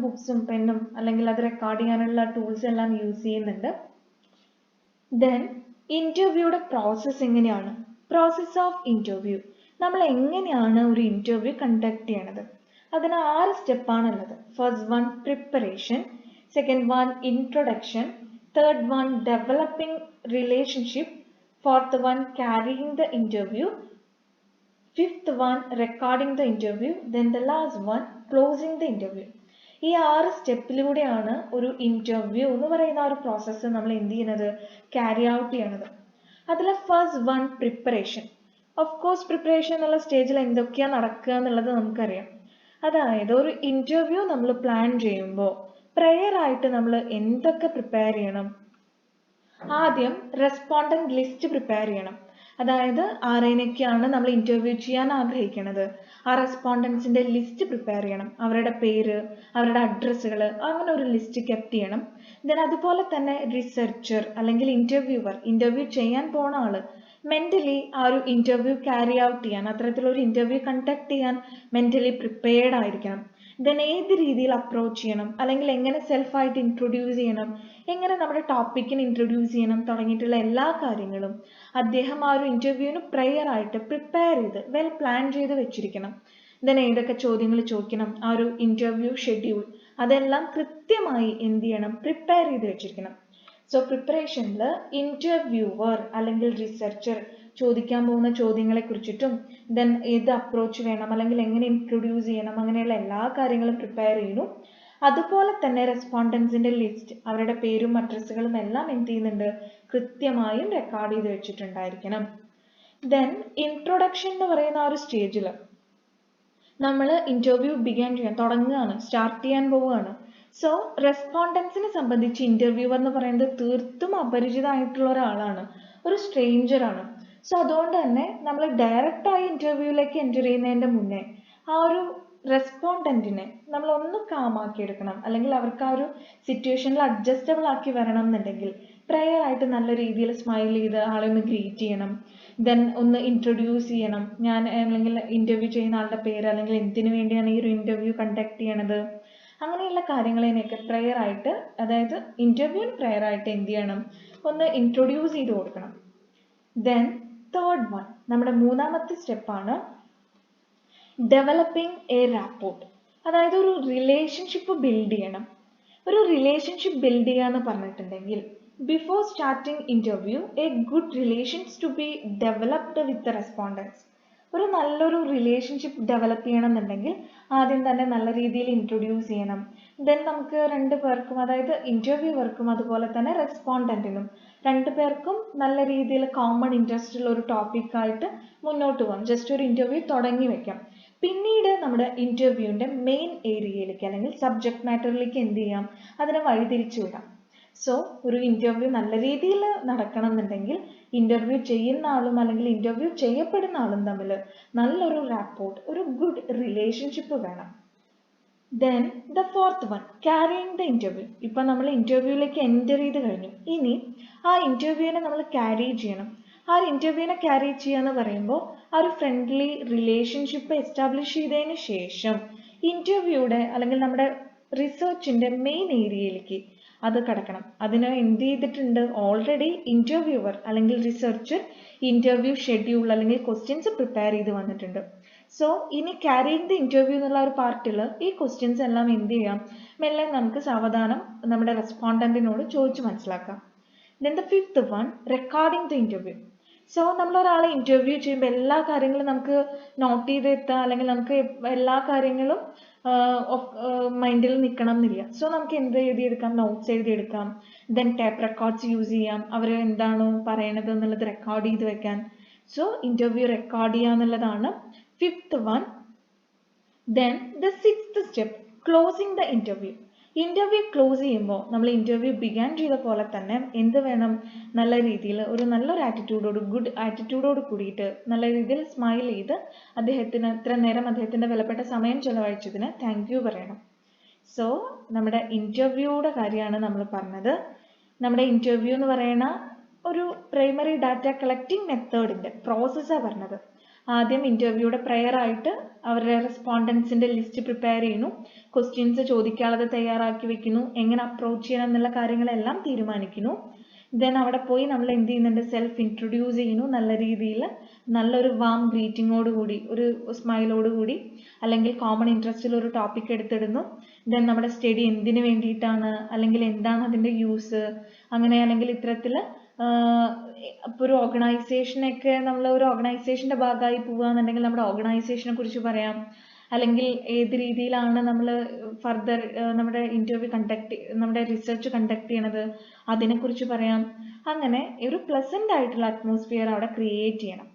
ബുക്സും പെന്നും അല്ലെങ്കിൽ അത് റെക്കോർഡ് ചെയ്യാനുള്ള ടൂൾസ് എല്ലാം യൂസ് ചെയ്യുന്നുണ്ട്. ദെൻ ഇന്റർവ്യൂയുടെ പ്രോസസ്സ് എങ്ങനെയാണ്, പ്രോസസ് ഓഫ് ഇന്റർവ്യൂ, നമ്മൾ എങ്ങനെയാണ് ഒരു ഇന്റർവ്യൂ കണ്ടക്ട് ചെയ്യണത്. അതിന് 6 സ്റ്റെപ്പാണുള്ളത്. First one preparation, second one introduction, third one developing relationship, fourth one carrying the interview, fifth one recording the interview, then the last one closing the interview. ഈ 6 സ്റ്റെപ്പിലൂടെയാണ് ഒരു interview എന്ന് പറയുന്ന ഒരു പ്രോസസ്സ് നമ്മൾ എന്ത് ചെയ്യുന്നത്, ക്യാരി ഔട്ട് ചെയ്യണത്. അതിൽ first one preparation. Of course preparation എന്നുള്ള സ്റ്റേജിൽ എന്തൊക്കെയാണ് നടക്കുക എന്നുള്ളത് നമുക്കറിയാം. അതായത് ഒരു ഇന്റർവ്യൂ നമ്മൾ പ്ലാൻ ചെയ്യുമ്പോൾ പ്രയർ ആയിട്ട് നമ്മൾ എന്തൊക്കെ പ്രിപ്പയർ ചെയ്യണം. ആദ്യം റെസ്പോണ്ടന്റ് ലിസ്റ്റ് പ്രിപ്പയർ ചെയ്യണം. അതായത് ആരെയൊക്കെയാണ് നമ്മൾ ഇന്റർവ്യൂ ചെയ്യാൻ ആഗ്രഹിക്കുന്നത്, ആ റെസ്പോണ്ടൻസിന്റെ ലിസ്റ്റ് പ്രിപ്പയർ ചെയ്യണം. അവരുടെ പേര്, അവരുടെ അഡ്രസ്സുകൾ, അങ്ങനെ ഒരു ലിസ്റ്റ് കെപ്റ്റ് ചെയ്യണം. ദെൻ അതുപോലെ തന്നെ റിസർച്ചർ അല്ലെങ്കിൽ ഇന്റർവ്യൂവർ, ഇന്റർവ്യൂ ചെയ്യാൻ പോണ ആള് മെന്റലി ആ ഒരു ഇന്റർവ്യൂ ക്യാരി ഔട്ട് ചെയ്യാൻ, അത്തരത്തിലൊരു ഇന്റർവ്യൂ കണ്ടക്ട് ചെയ്യാൻ മെന്റലി പ്രിപ്പയർഡ് ആയിരിക്കണം. ദെൻ ഏത് രീതിയിൽ അപ്രോച്ച് ചെയ്യണം, അല്ലെങ്കിൽ എങ്ങനെ സെൽഫായിട്ട് ഇൻട്രൊഡ്യൂസ് ചെയ്യണം, എങ്ങനെ നമ്മുടെ ടോപ്പിക്കിന് ഇൻട്രൊഡ്യൂസ് ചെയ്യണം തുടങ്ങിയിട്ടുള്ള എല്ലാ കാര്യങ്ങളും അദ്ദേഹം ആ ഒരു ഇന്റർവ്യൂവിന് പ്രയർ ആയിട്ട് പ്രിപ്പയർ ചെയ്ത് വെൽ പ്ലാൻ ചെയ്ത് വെച്ചിരിക്കണം. ദെൻ ഏതൊക്കെ ചോദ്യങ്ങൾ ചോദിക്കണം, ആ ഒരു ഇന്റർവ്യൂ ഷെഡ്യൂൾ അതെല്ലാം കൃത്യമായി എന്ത് ചെയ്യണം, പ്രിപ്പയർ ചെയ്ത് വെച്ചിരിക്കണം. സോ പ്രിപ്പറേഷനിൽ ഇന്റർവ്യൂവർ അല്ലെങ്കിൽ റിസർച്ചർ ചോദിക്കാൻ പോകുന്ന ചോദ്യങ്ങളെ കുറിച്ചിട്ടും ദെൻ ഏത് അപ്രോച്ച് വേണം അല്ലെങ്കിൽ എങ്ങനെ ഇൻട്രൊഡ്യൂസ് ചെയ്യണം അങ്ങനെയുള്ള എല്ലാ കാര്യങ്ങളും പ്രിപ്പയർ ചെയ്യുന്നു. അതുപോലെ തന്നെ റെസ്പോണ്ടൻസിന്റെ ലിസ്റ്റ്, അവരുടെ പേരും അഡ്രസ്സുകളും എല്ലാം എന്ത് ചെയ്യുന്നുണ്ട്, കൃത്യമായും റെക്കോർഡ് ചെയ്ത് വെച്ചിട്ടുണ്ടായിരിക്കണം. ദെൻ ഇൻട്രൊഡക്ഷൻ എന്ന് പറയുന്ന ആ ഒരു സ്റ്റേജിൽ നമ്മൾ ഇന്റർവ്യൂ ബിഗിൻ ചെയ്യാൻ തുടങ്ങുകയാണ്, സ്റ്റാർട്ട് ചെയ്യാൻ പോവുകയാണ്. സോ റെസ്പോണ്ടൻസിനെ സംബന്ധിച്ച് ഇന്റർവ്യൂവർ എന്ന് പറയുന്നത് തീർത്തും അപരിചിതമായിട്ടുള്ള ഒരാളാണ്, ഒരു സ്ട്രേഞ്ചർ ആണ്. സോ അതുകൊണ്ട് തന്നെ നമ്മൾ ഡയറക്റ്റ് ആയി ഇന്റർവ്യൂവിലേക്ക് എൻ്റർ ചെയ്യുന്നതിന്റെ മുന്നേ ആ ഒരു റെസ്പോണ്ടന്റിനെ നമ്മൾ ഒന്ന് കാമാക്കി എടുക്കണം, അല്ലെങ്കിൽ അവർക്ക് ആ ഒരു സിറ്റുവേഷനിൽ അഡ്ജസ്റ്റബിൾ ആക്കി വരണം എന്നുണ്ടെങ്കിൽ പ്രയർ ആയിട്ട് നല്ല രീതിയിൽ സ്മൈൽ ചെയ്ത് ആളെ ഒന്ന് ഗ്രീറ്റ് ചെയ്യണം. ദെൻ ഒന്ന് ഇൻട്രൊഡ്യൂസ് ചെയ്യണം, ഞാൻ അല്ലെങ്കിൽ ഇന്റർവ്യൂ ചെയ്യുന്ന ആളുടെ പേര് അല്ലെങ്കിൽ എന്തിനു വേണ്ടിയാണ് ഈ ഒരു ഇന്റർവ്യൂ കണ്ടക്ട് ചെയ്യണത്, അങ്ങനെയുള്ള കാര്യങ്ങളെയൊക്കെ പ്രയർ ആയിട്ട്, അതായത് ഇന്റർവ്യൂവിന് പ്രയർ ആയിട്ട് എന്ത് ചെയ്യണം, ഒന്ന് ഇൻട്രൊഡ്യൂസ് ചെയ്ത് കൊടുക്കണം. ദെൻ തേർഡ് വൺ, നമ്മുടെ മൂന്നാമത്തെ സ്റ്റെപ്പാണ് ഡെവലപ്പിംഗ് എ റാപ്പോർട്ട്. അതായത് ഒരു റിലേഷൻഷിപ്പ് ബിൽഡ് ചെയ്യണം. ഒരു റിലേഷൻഷിപ്പ് ബിൽഡ് ചെയ്യുക എന്ന് പറഞ്ഞിട്ടുണ്ടെങ്കിൽ before starting interview a good relations to be developed with the respondents. ഒരു നല്ലൊരു റിലേഷൻഷിപ്പ് ഡെവലപ്പ് ചെയ്യണം എന്നുണ്ടെങ്കിൽ ആദ്യം തന്നെ നല്ല രീതിയിൽ ഇൻട്രൊഡ്യൂസ് ചെയ്യണം. ദെൻ നമുക്ക് രണ്ടു പേർക്കും, അതായത് ഇൻ്റർവ്യൂവർക്കും അതുപോലെ തന്നെ റെസ്പോണ്ടൻറ്റിനും രണ്ടുപേർക്കും നല്ല രീതിയിൽ കോമൺ ഇൻട്രസ്റ്റ് ഉള്ള ഒരു ടോപ്പിക്കായിട്ട് മുന്നോട്ട് പോകാം. ജസ്റ്റ് ഒരു ഇൻ്റർവ്യൂ തുടങ്ങി വെക്കാം. പിന്നീട് നമ്മുടെ ഇൻ്റർവ്യൂവിൻ്റെ മെയിൻ ഏരിയയിലേക്ക് അല്ലെങ്കിൽ സബ്ജക്ട് മാറ്ററിലേക്ക് എന്ത് ചെയ്യാം, അതിനെ വഴിതിരിച്ചു വിടാം. സോ ഒരു ഇൻ്റർവ്യൂ നല്ല രീതിയിൽ നടക്കണം എന്നുണ്ടെങ്കിൽ ഇൻ്റർവ്യൂ ചെയ്യുന്ന ആളും അല്ലെങ്കിൽ ഇൻ്റർവ്യൂ ചെയ്യപ്പെടുന്ന ആളും തമ്മിൽ നല്ലൊരു റാപ്പോർട്ട്, ഒരു ഗുഡ് റിലേഷൻഷിപ്പ് വേണം. Then the fourth one, carrying the interview. ഇപ്പം നമ്മൾ ഇൻ്റർവ്യൂവിലേക്ക് എൻ്റർ ചെയ്ത് കഴിഞ്ഞു. ഇനി ആ ഇൻ്റർവ്യൂവിനെ നമ്മൾ ക്യാരി ചെയ്യണം. ആ ഒരു ഇൻ്റർവ്യൂവിനെ ക്യാരി ചെയ്യുക എന്ന് പറയുമ്പോൾ ആ ഒരു ഫ്രണ്ട്ലി റിലേഷൻഷിപ്പ് എസ്റ്റാബ്ലിഷ് ചെയ്തതിന് ശേഷം ഇൻ്റർവ്യൂയുടെ അല്ലെങ്കിൽ നമ്മുടെ റിസർച്ചിൻ്റെ മെയിൻ ഏരിയയിലേക്ക് അത് കടക്കണം. അതിന് എന്ത് ചെയ്തിട്ടുണ്ട്, ഓൾറെഡി ഇൻ്റർവ്യൂവർ അല്ലെങ്കിൽ റിസർച്ചർ ഇൻ്റർവ്യൂ ഷെഡ്യൂൾ അല്ലെങ്കിൽ ക്വസ്റ്റ്യൻസ് പ്രിപ്പയർ ചെയ്ത് വന്നിട്ടുണ്ട്. സോ ഇനി ക്യാരിയിങ് ദ ഇൻ്റർവ്യൂ എന്നുള്ള ഒരു പാർട്ടിൽ ഈ ക്വസ്റ്റ്യൻസ് എല്ലാം എന്ത് ചെയ്യാം, മെല്ലെ നമുക്ക് സാവധാനം നമ്മുടെ റെസ്പോണ്ടൻറ്റിനോട് ചോദിച്ച് മനസ്സിലാക്കാം. Then the fifth one, recording the interview. So നമ്മളൊരാളെ ഇൻ്റർവ്യൂ ചെയ്യുമ്പോൾ എല്ലാ കാര്യങ്ങളും നമുക്ക് നോട്ട് ചെയ്തെത്താം അല്ലെങ്കിൽ നമുക്ക് എല്ലാ കാര്യങ്ങളും മൈൻഡിൽ നിൽക്കണം എന്നില്ല. സോ നമുക്ക് എന്ത് എഴുതിയെടുക്കാം, നോട്ട്സ് എഴുതിയെടുക്കാം. ദെൻ ടേപ്പ് റെക്കോർഡ്സ് യൂസ് ചെയ്യാം, അവർ എന്താണോ പറയണത് എന്നുള്ളത് റെക്കോർഡ് ചെയ്ത് വെക്കാൻ. സോ ഇൻ്റർവ്യൂ റെക്കോർഡ് ചെയ്യുക എന്നുള്ളതാണ് fifth one. Then the sixth step, closing the interview. Interview close ചെയ്യുമ്പോൾ നമ്മൾ ഇൻ്റർവ്യൂ ബിഗാൻ ചെയ്ത പോലെ തന്നെ എന്ത് വേണം, നല്ല രീതിയിൽ നല്ലൊരു ആറ്റിറ്റ്യൂഡോട്, ഗുഡ് ആറ്റിറ്റ്യൂഡോട് കൂടിയിട്ട് നല്ല രീതിയിൽ സ്മൈൽ ചെയ്ത് അദ്ദേഹത്തിന് ഇത്ര നേരം അദ്ദേഹത്തിൻ്റെ വിലപ്പെട്ട സമയം ചെലവഴിച്ചതിന് താങ്ക് യു പറയണം. സോ നമ്മുടെ ഇൻ്റർവ്യൂയുടെ കാര്യമാണ് നമ്മൾ പറഞ്ഞത്. നമ്മുടെ ഇൻ്റർവ്യൂ എന്ന് പറയുന്ന ഒരു പ്രൈമറി ഡാറ്റ കളക്ടിങ് മെത്തേഡിൻ്റെ പ്രോസസ്സാണ് പറഞ്ഞത്. ആദ്യം ഇൻ്റർവ്യൂയുടെ പ്രെയർ ആയിട്ട് അവരുടെ റെസ്പോണ്ടൻസിൻ്റെ ലിസ്റ്റ് പ്രിപ്പയർ ചെയ്യുന്നു, ക്വസ്റ്റ്യൻസ് ചോദിക്കാനുള്ളത് തയ്യാറാക്കി വെക്കുന്നു, എങ്ങനെ അപ്രോച്ച് ചെയ്യണം എന്നുള്ള കാര്യങ്ങളെല്ലാം തീരുമാനിക്കുന്നു. ദെൻ അവിടെ പോയി നമ്മൾ എന്ത് ചെയ്യുന്നുണ്ട്, സെൽഫ് ഇൻട്രൊഡ്യൂസ് ചെയ്യുന്നു നല്ല രീതിയിൽ, നല്ലൊരു വാം ഗ്രീറ്റിങ്ങോട് കൂടി, ഒരു സ്മൈലോട് കൂടി, അല്ലെങ്കിൽ കോമൺ ഇൻട്രസ്റ്റിൽ ഒരു ടോപ്പിക് എടുത്തിടുന്നു. ദെൻ നമ്മുടെ സ്റ്റഡി എന്തിനു വേണ്ടിയിട്ടാണ്, അല്ലെങ്കിൽ എന്താണ് അതിൻ്റെ യൂസ്, അങ്ങനെ അല്ലെങ്കിൽ ഇത്തരത്തിൽ ഇപ്പോൾ ഒരു ഓർഗനൈസേഷനൊക്കെ നമ്മൾ ഒരു ഓർഗനൈസേഷൻ്റെ ഭാഗമായി പോവുകയാണെന്നുണ്ടെങ്കിൽ നമ്മുടെ ഓർഗനൈസേഷനെ കുറിച്ച് പറയാം. അല്ലെങ്കിൽ ഏത് രീതിയിലാണ് നമ്മൾ ഫർദർ നമ്മുടെ ഇൻ്റർവ്യൂ നമ്മുടെ റിസർച്ച് കണ്ടക്ട് ചെയ്യണത് അതിനെക്കുറിച്ച് പറയാം. അങ്ങനെ ഒരു പ്ലസൻ്റ് ആയിട്ടുള്ള അറ്റ്മോസ്ഫിയർ അവിടെ ക്രിയേറ്റ് ചെയ്യണം.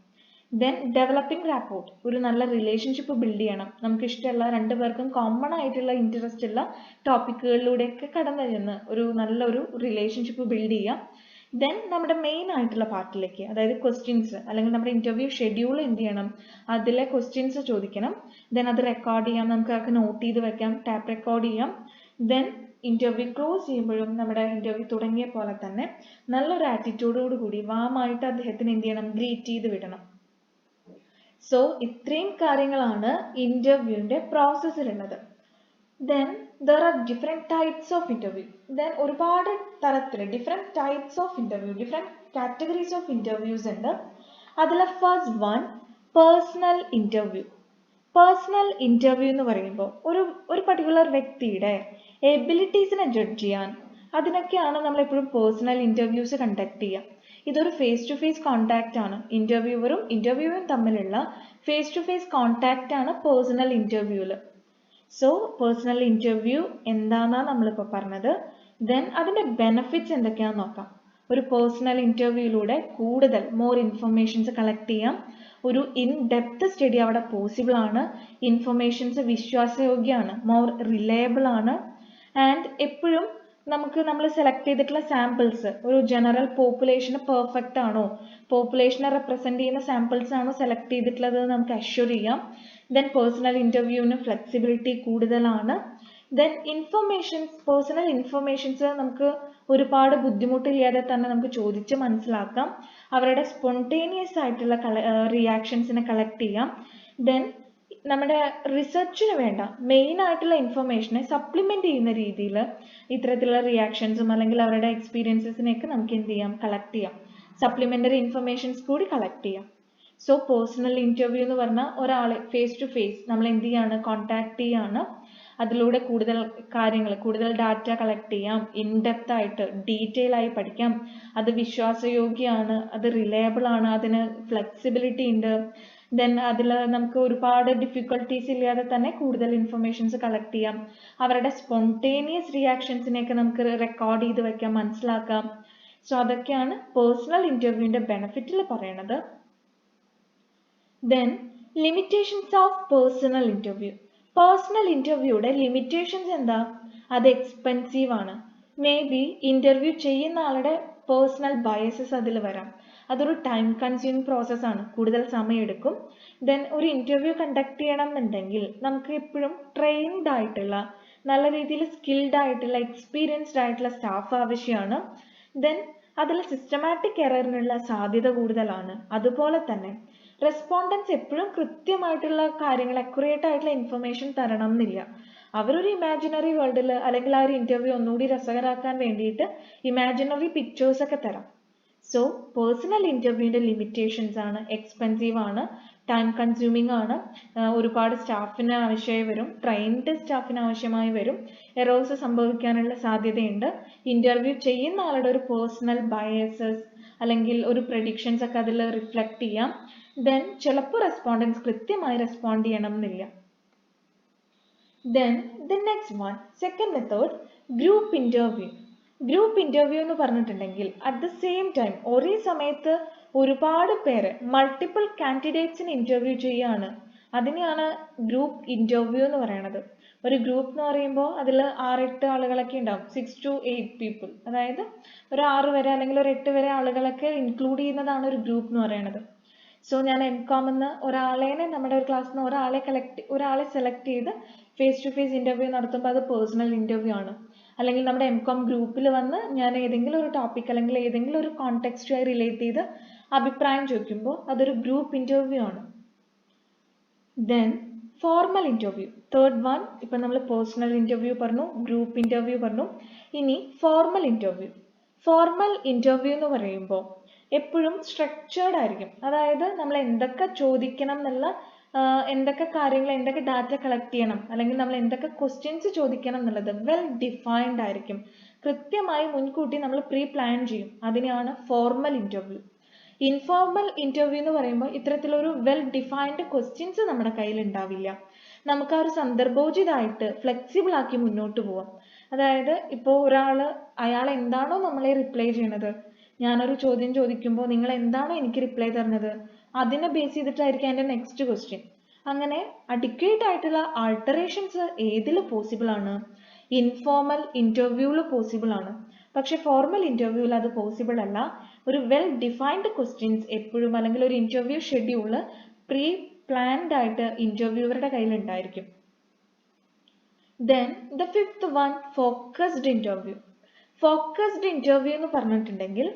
ദെൻ ഡെവലപ്പിംഗ് റാപ്പോർട്ട്, ഒരു നല്ല റിലേഷൻഷിപ്പ് ബിൽഡ് ചെയ്യണം. നമുക്ക് ഇഷ്ടമുള്ള രണ്ടുപേർക്കും കോമൺ ആയിട്ടുള്ള ഇൻട്രസ്റ്റ് ഉള്ള ടോപ്പിക്കുകളിലൂടെയൊക്കെ കടന്നു ചെന്ന് ഒരു നല്ലൊരു റിലേഷൻഷിപ്പ് ബിൽഡ് ചെയ്യാം. ദെൻ നമ്മുടെ മെയിൻ ആയിട്ടുള്ള പാർട്ടിലേക്ക്, അതായത് ക്വസ്റ്റ്യൻസ് അല്ലെങ്കിൽ നമ്മുടെ ഇൻ്റർവ്യൂ ഷെഡ്യൂൾ എന്ത് ചെയ്യണം, അതിലെ ക്വസ്റ്റ്യൻസ് ചോദിക്കണം. ദെൻ അത് റെക്കോർഡ് ചെയ്യാം, നമുക്ക് അതൊക്കെ നോട്ട് ചെയ്ത് വെക്കാം, ടാപ്പ് റെക്കോർഡ് ചെയ്യാം. ദെൻ ഇൻ്റർവ്യൂ ക്ലോസ് ചെയ്യുമ്പോഴും നമ്മുടെ ഇൻ്റർവ്യൂ തുടങ്ങിയ പോലെ തന്നെ നല്ലൊരു ആറ്റിറ്റ്യൂഡോട് കൂടി വാമായിട്ട് അദ്ദേഹത്തിന് എന്ത് ചെയ്യണം, ഗ്രീറ്റ് ചെയ്ത് വിടണം. സോ ഇത്രയും കാര്യങ്ങളാണ് ഇൻ്റർവ്യൂവിൻ്റെ പ്രോസസ്സിലുള്ളത്. Then there are different types of interview. Then ഒരുപാട് തരത്തിൽ different types of interview, different categories of interviews ഉണ്ട്. അതിലെ first one, personal interview. Personal interview എന്ന് പറയുമ്പോൾ ഒരു പർട്ടിക്കുലർ വ്യക്തിയുടെ എബിലിറ്റീസിനെ ജഡ്ജ് ചെയ്യാൻ, അതിനൊക്കെയാണ് നമ്മൾ എപ്പോഴും പേഴ്സണൽ ഇൻ്റർവ്യൂസ് കണ്ടക്ട് ചെയ്യുക. ഇതൊരു ഫേസ് ടു ഫേസ് കോൺടാക്റ്റ് ആണ്. ഇൻ്റർവ്യൂവും തമ്മിലുള്ള ഫേസ് ടു ഫേസ് കോൺടാക്റ്റ് ആണ് പേഴ്സണൽ ഇൻ്റർവ്യൂവിൽ. സോ പേഴ്സണൽ ഇൻ്റർവ്യൂ എന്താണെന്നാണ് നമ്മളിപ്പോൾ പറഞ്ഞത്. ദെൻ അതിൻ്റെ ബെനഫിറ്റ്സ് എന്തൊക്കെയാണെന്ന് നോക്കാം. ഒരു പേഴ്സണൽ ഇൻ്റർവ്യൂയിലൂടെ കൂടുതൽ മോർ ഇൻഫർമേഷൻസ് കളക്ട് ചെയ്യാം. ഒരു ഇൻ ഡെപ്ത് സ്റ്റഡി അവിടെ പോസിബിൾ ആണ്. ഇൻഫർമേഷൻസ് വിശ്വാസയോഗ്യമാണ്, മോർ റിലയബിൾ ആണ്. ആൻഡ് എപ്പോഴും നമ്മൾ സെലക്ട് ചെയ്തിട്ടുള്ള സാമ്പിൾസ് ഒരു ജനറൽ പോപ്പുലേഷന് പെർഫെക്റ്റ് ആണോ, പോപ്പുലേഷനെ റെപ്രസെൻറ്റ് ചെയ്യുന്ന സാമ്പിൾസ് ആണോ സെലക്ട് ചെയ്തിട്ടുള്ളത് നമുക്ക് അഷ്യൂർ ചെയ്യാം. ദെൻ പേഴ്സണൽ ഇൻ്റർവ്യൂവിന് ഫ്ലെക്സിബിലിറ്റി കൂടുതലാണ്. ദെൻ പേഴ്സണൽ ഇൻഫർമേഷൻസ് നമുക്ക് ഒരുപാട് ബുദ്ധിമുട്ടില്ലാതെ തന്നെ നമുക്ക് ചോദിച്ച് മനസ്സിലാക്കാം. അവരുടെ സ്പോണ്ടേനിയസ് ആയിട്ടുള്ള റിയാക്ഷൻസിനെ കളക്ട് ചെയ്യാം. ദെൻ നമ്മുടെ റിസർച്ചിന് വേണ്ട മെയിൻ ആയിട്ടുള്ള ഇൻഫർമേഷനെ സപ്ലിമെൻ്റ് ചെയ്യുന്ന രീതിയിൽ ഇത്തരത്തിലുള്ള റിയാക്ഷൻസും അല്ലെങ്കിൽ അവരുടെ എക്സ്പീരിയൻസസിനെയൊക്കെ നമുക്ക് എന്ത് ചെയ്യാം, കളക്ട് ചെയ്യാം. സപ്ലിമെൻ്ററി ഇൻഫർമേഷൻസ് കൂടി കളക്ട് ചെയ്യാം. സോ പേഴ്സണൽ ഇൻ്റർവ്യൂ എന്ന് പറഞ്ഞാൽ ഒരാളെ ഫേസ് ടു ഫേസ് നമ്മൾ എന്ത് ചെയ്യാണ്, കോൺടാക്ട് ചെയ്യാണ്. അതിലൂടെ കൂടുതൽ ഡാറ്റ കളക്ട് ചെയ്യാം, ഇൻഡെപ്ത് ആയിട്ട് ഡീറ്റെയിൽ ആയി പഠിക്കാം. അത് വിശ്വാസയോഗ്യമാണ്, അത് റിലയബിൾ ആണ്, അതിന് ഫ്ലെക്സിബിലിറ്റി ഉണ്ട്. ദെൻ അതിൽ നമുക്ക് ഒരുപാട് ഡിഫിക്കൽട്ടീസ് ഇല്ലാതെ തന്നെ കൂടുതൽ ഇൻഫർമേഷൻസ് കളക്ട് ചെയ്യാം. അവരുടെ സ്പോണ്ടേനിയസ് റിയാക്ഷൻസിനെയൊക്കെ നമുക്ക് റെക്കോർഡ് ചെയ്ത് വെക്കാം, മനസ്സിലാക്കാം. സോ അതൊക്കെയാണ് പേഴ്സണൽ ഇന്റർവ്യൂവിന്റെ ബെനിഫിറ്റിൽ പറയണത്. Then limitations of personal interview. Personal ഇന്റർവ്യൂയുടെ ലിമിറ്റേഷൻസ് എന്താ? അത് എക്സ്പെൻസീവ് ആണ്. മേ ബി ഇന്റർവ്യൂ ചെയ്യുന്ന ആളുടെ പേഴ്സണൽ ബയസസ് അതിൽ വരാം. അതൊരു ടൈം കൺസ്യൂമിങ് പ്രോസസ്സാണ്, കൂടുതൽ സമയം എടുക്കും. ദെൻ ഒരു ഇന്റർവ്യൂ കണ്ടക്ട് ചെയ്യണം എന്നുണ്ടെങ്കിൽ നമുക്ക് എപ്പോഴും ട്രെയിൻഡ് ആയിട്ടുള്ള, നല്ല രീതിയിൽ സ്കിൽഡ് ആയിട്ടുള്ള, എക്സ്പീരിയൻസ്ഡ് ആയിട്ടുള്ള സ്റ്റാഫ് ആവശ്യമാണ്. ദെൻ അതിൽ സിസ്റ്റമാറ്റിക് എററിനുള്ള സാധ്യത കൂടുതലാണ്. അതുപോലെ തന്നെ റെസ്പോണ്ടൻസ് എപ്പോഴും കൃത്യമായിട്ടുള്ള കാര്യങ്ങൾ, അക്യുറേറ്റ് ആയിട്ടുള്ള ഇൻഫർമേഷൻ തരണം എന്നില്ല. അവരൊരു ഇമാജിനറി വേൾഡിൽ അല്ലെങ്കിൽ ആ ഒരു ഇന്റർവ്യൂ ഒന്നുകൂടി രസകരമാക്കാൻ വേണ്ടിയിട്ട് ഇമാജിനറി പിക്ചേഴ്സ് ഒക്കെ തരാം. സോ പേഴ്സണൽ ഇന്റർവ്യൂവിന്റെ ലിമിറ്റേഷൻസ് ആണ്, എക്സ്പെൻസീവ് ആണ്, ടൈം കൺസ്യൂമിങ് ആണ്, ഒരുപാട് സ്റ്റാഫിന് ആവശ്യമായി വരും, ട്രെയിൻഡ് സ്റ്റാഫിന് ആവശ്യമായി വരും, എറേഴ്സ് സംഭവിക്കാനുള്ള സാധ്യതയുണ്ട്, ഇന്റർവ്യൂ ചെയ്യുന്ന ആളുടെ ഒരു പേഴ്സണൽ ബയസസ് അല്ലെങ്കിൽ ഒരു പ്രഡിക്ഷൻസ് ഒക്കെ അതിൽ റിഫ്ലക്ട് ചെയ്യാം. ദെൻ ചിലപ്പോൾ റെസ്പോണ്ടൻസ് കൃത്യമായി റെസ്പോണ്ട് ചെയ്യണം എന്നില്ല. Then the next one, second method, group interview. Group interview എന്ന് പറഞ്ഞിട്ടുണ്ടെങ്കിൽ അറ്റ് ദ സെയിം ടൈം ഒരേ സമയത്ത് ഒരുപാട് പേര്, മൾട്ടിപ്പിൾ കാൻഡിഡേറ്റ്സിന് ഇന്റർവ്യൂ ചെയ്യാണ്. അതിനെയാണ് ഗ്രൂപ്പ് ഇന്റർവ്യൂ എന്ന് പറയുന്നത്. ഒരു ഗ്രൂപ്പ് എന്ന് പറയുമ്പോൾ അതിൽ 6-8 ആളുകളൊക്കെ ഉണ്ടാവും, 6 to 8 പീപ്പിൾ. അതായത് ഒരു 6 വരെ അല്ലെങ്കിൽ ഒരു 8 വരെ ആളുകളൊക്കെ ഇൻക്ലൂഡ് ചെയ്യുന്നതാണ് ഒരു ഗ്രൂപ്പ് എന്ന് പറയുന്നത്. സോ ഞാൻ MCOM എന്ന് നമ്മുടെ ഒരു ക്ലാസ്സിൽ നിന്ന് ഒരാളെ സെലക്ട് ചെയ്ത് ഫേസ് ടു ഫേസ് ഇന്റർവ്യൂ നടത്തുമ്പോൾ അത് പേഴ്സണൽ ഇന്റർവ്യൂ ആണ്. അല്ലെങ്കിൽ നമ്മുടെ MCOM ഗ്രൂപ്പിൽ വന്ന് ഞാൻ ഏതെങ്കിലും ഒരു ടോപ്പിക് അല്ലെങ്കിൽ ഏതെങ്കിലും ഒരു കോണ്ടെക്സ്റ്റുമായി റിലേറ്റ് ചെയ്ത് അഭിപ്രായം ചോദിക്കുമ്പോൾ അതൊരു ഗ്രൂപ്പ് ഇന്റർവ്യൂ ആണ്. Then formal interview, third one. ഇപ്പം നമ്മൾ പേഴ്സണൽ ഇന്റർവ്യൂ പറഞ്ഞു, ഗ്രൂപ്പ് ഇന്റർവ്യൂ പറഞ്ഞു, ഇനി ഫോർമൽ ഇന്റർവ്യൂ. ഫോർമൽ ഇന്റർവ്യൂ എന്ന് പറയുമ്പോൾ എപ്പോഴും സ്ട്രക്ചേർഡ് ആയിരിക്കും. അതായത് നമ്മൾ എന്തൊക്കെ ചോദിക്കണം എന്നുള്ള, എന്തൊക്കെ കാര്യങ്ങൾ, എന്തൊക്കെ ഡാറ്റ കളക്ട് ചെയ്യണം, അല്ലെങ്കിൽ നമ്മൾ എന്തൊക്കെ ക്വസ്റ്റ്യൻസ് ചോദിക്കണം എന്നുള്ളത് വെൽ ഡിഫൈൻഡ് ആയിരിക്കും. കൃത്യമായി മുൻകൂട്ടി നമ്മൾ പ്രീ പ്ലാൻ ചെയ്യും. അതിനെയാണ് ഫോർമൽ ഇന്റർവ്യൂ. ഇൻഫോർമൽ ഇന്റർവ്യൂ എന്ന് പറയുമ്പോൾ ഇത്തരത്തിലൊരു വെൽ ഡിഫൈൻഡ് ക്വസ്റ്റ്യൻസ് നമ്മുടെ കയ്യിൽ ഉണ്ടാവില്ല. നമുക്ക് ആ ഒരു സന്ദർഭോചിതമായിട്ട് ഫ്ലെക്സിബിൾ ആക്കി മുന്നോട്ട് പോവാം. അതായത് ഇപ്പോൾ അയാൾ എന്താണോ നമ്മളെ റിപ്ലൈ ചെയ്യണത്, ഞാനൊരു ചോദ്യം ചോദിക്കുമ്പോൾ നിങ്ങൾ എന്താണോ എനിക്ക് റിപ്ലൈ തരുന്നത്, അതിനെ ബേസ് ചെയ്തിട്ടായിരിക്കും എൻ്റെ നെക്സ്റ്റ് ക്വസ്റ്റ്യൻ. അങ്ങനെ അഡിക്വേറ്റ് ആയിട്ടുള്ള ആൾട്ടറേഷൻസ് ഏതിൽ പോസിബിൾ ആണ്? ഇൻഫോർമൽ ഇന്റർവ്യൂവിൽ പോസിബിൾ ആണ്. പക്ഷെ ഫോർമൽ ഇന്റർവ്യൂവിൽ അത് പോസിബിൾ അല്ല. ഒരു വെൽ ഡിഫൈൻഡ് ക്വസ്റ്റ്യൻസ് എപ്പോഴും, അല്ലെങ്കിൽ ഒരു ഇന്റർവ്യൂ ഷെഡ്യൂള് പ്രീ പ്ലാൻഡ് ആയിട്ട് ഇന്റർവ്യൂവറുടെ കയ്യിൽ ഉണ്ടായിരിക്കും. Then the fifth one, focused interview. Focused interview എന്ന് പറഞ്ഞിട്ടുണ്ടെങ്കിൽ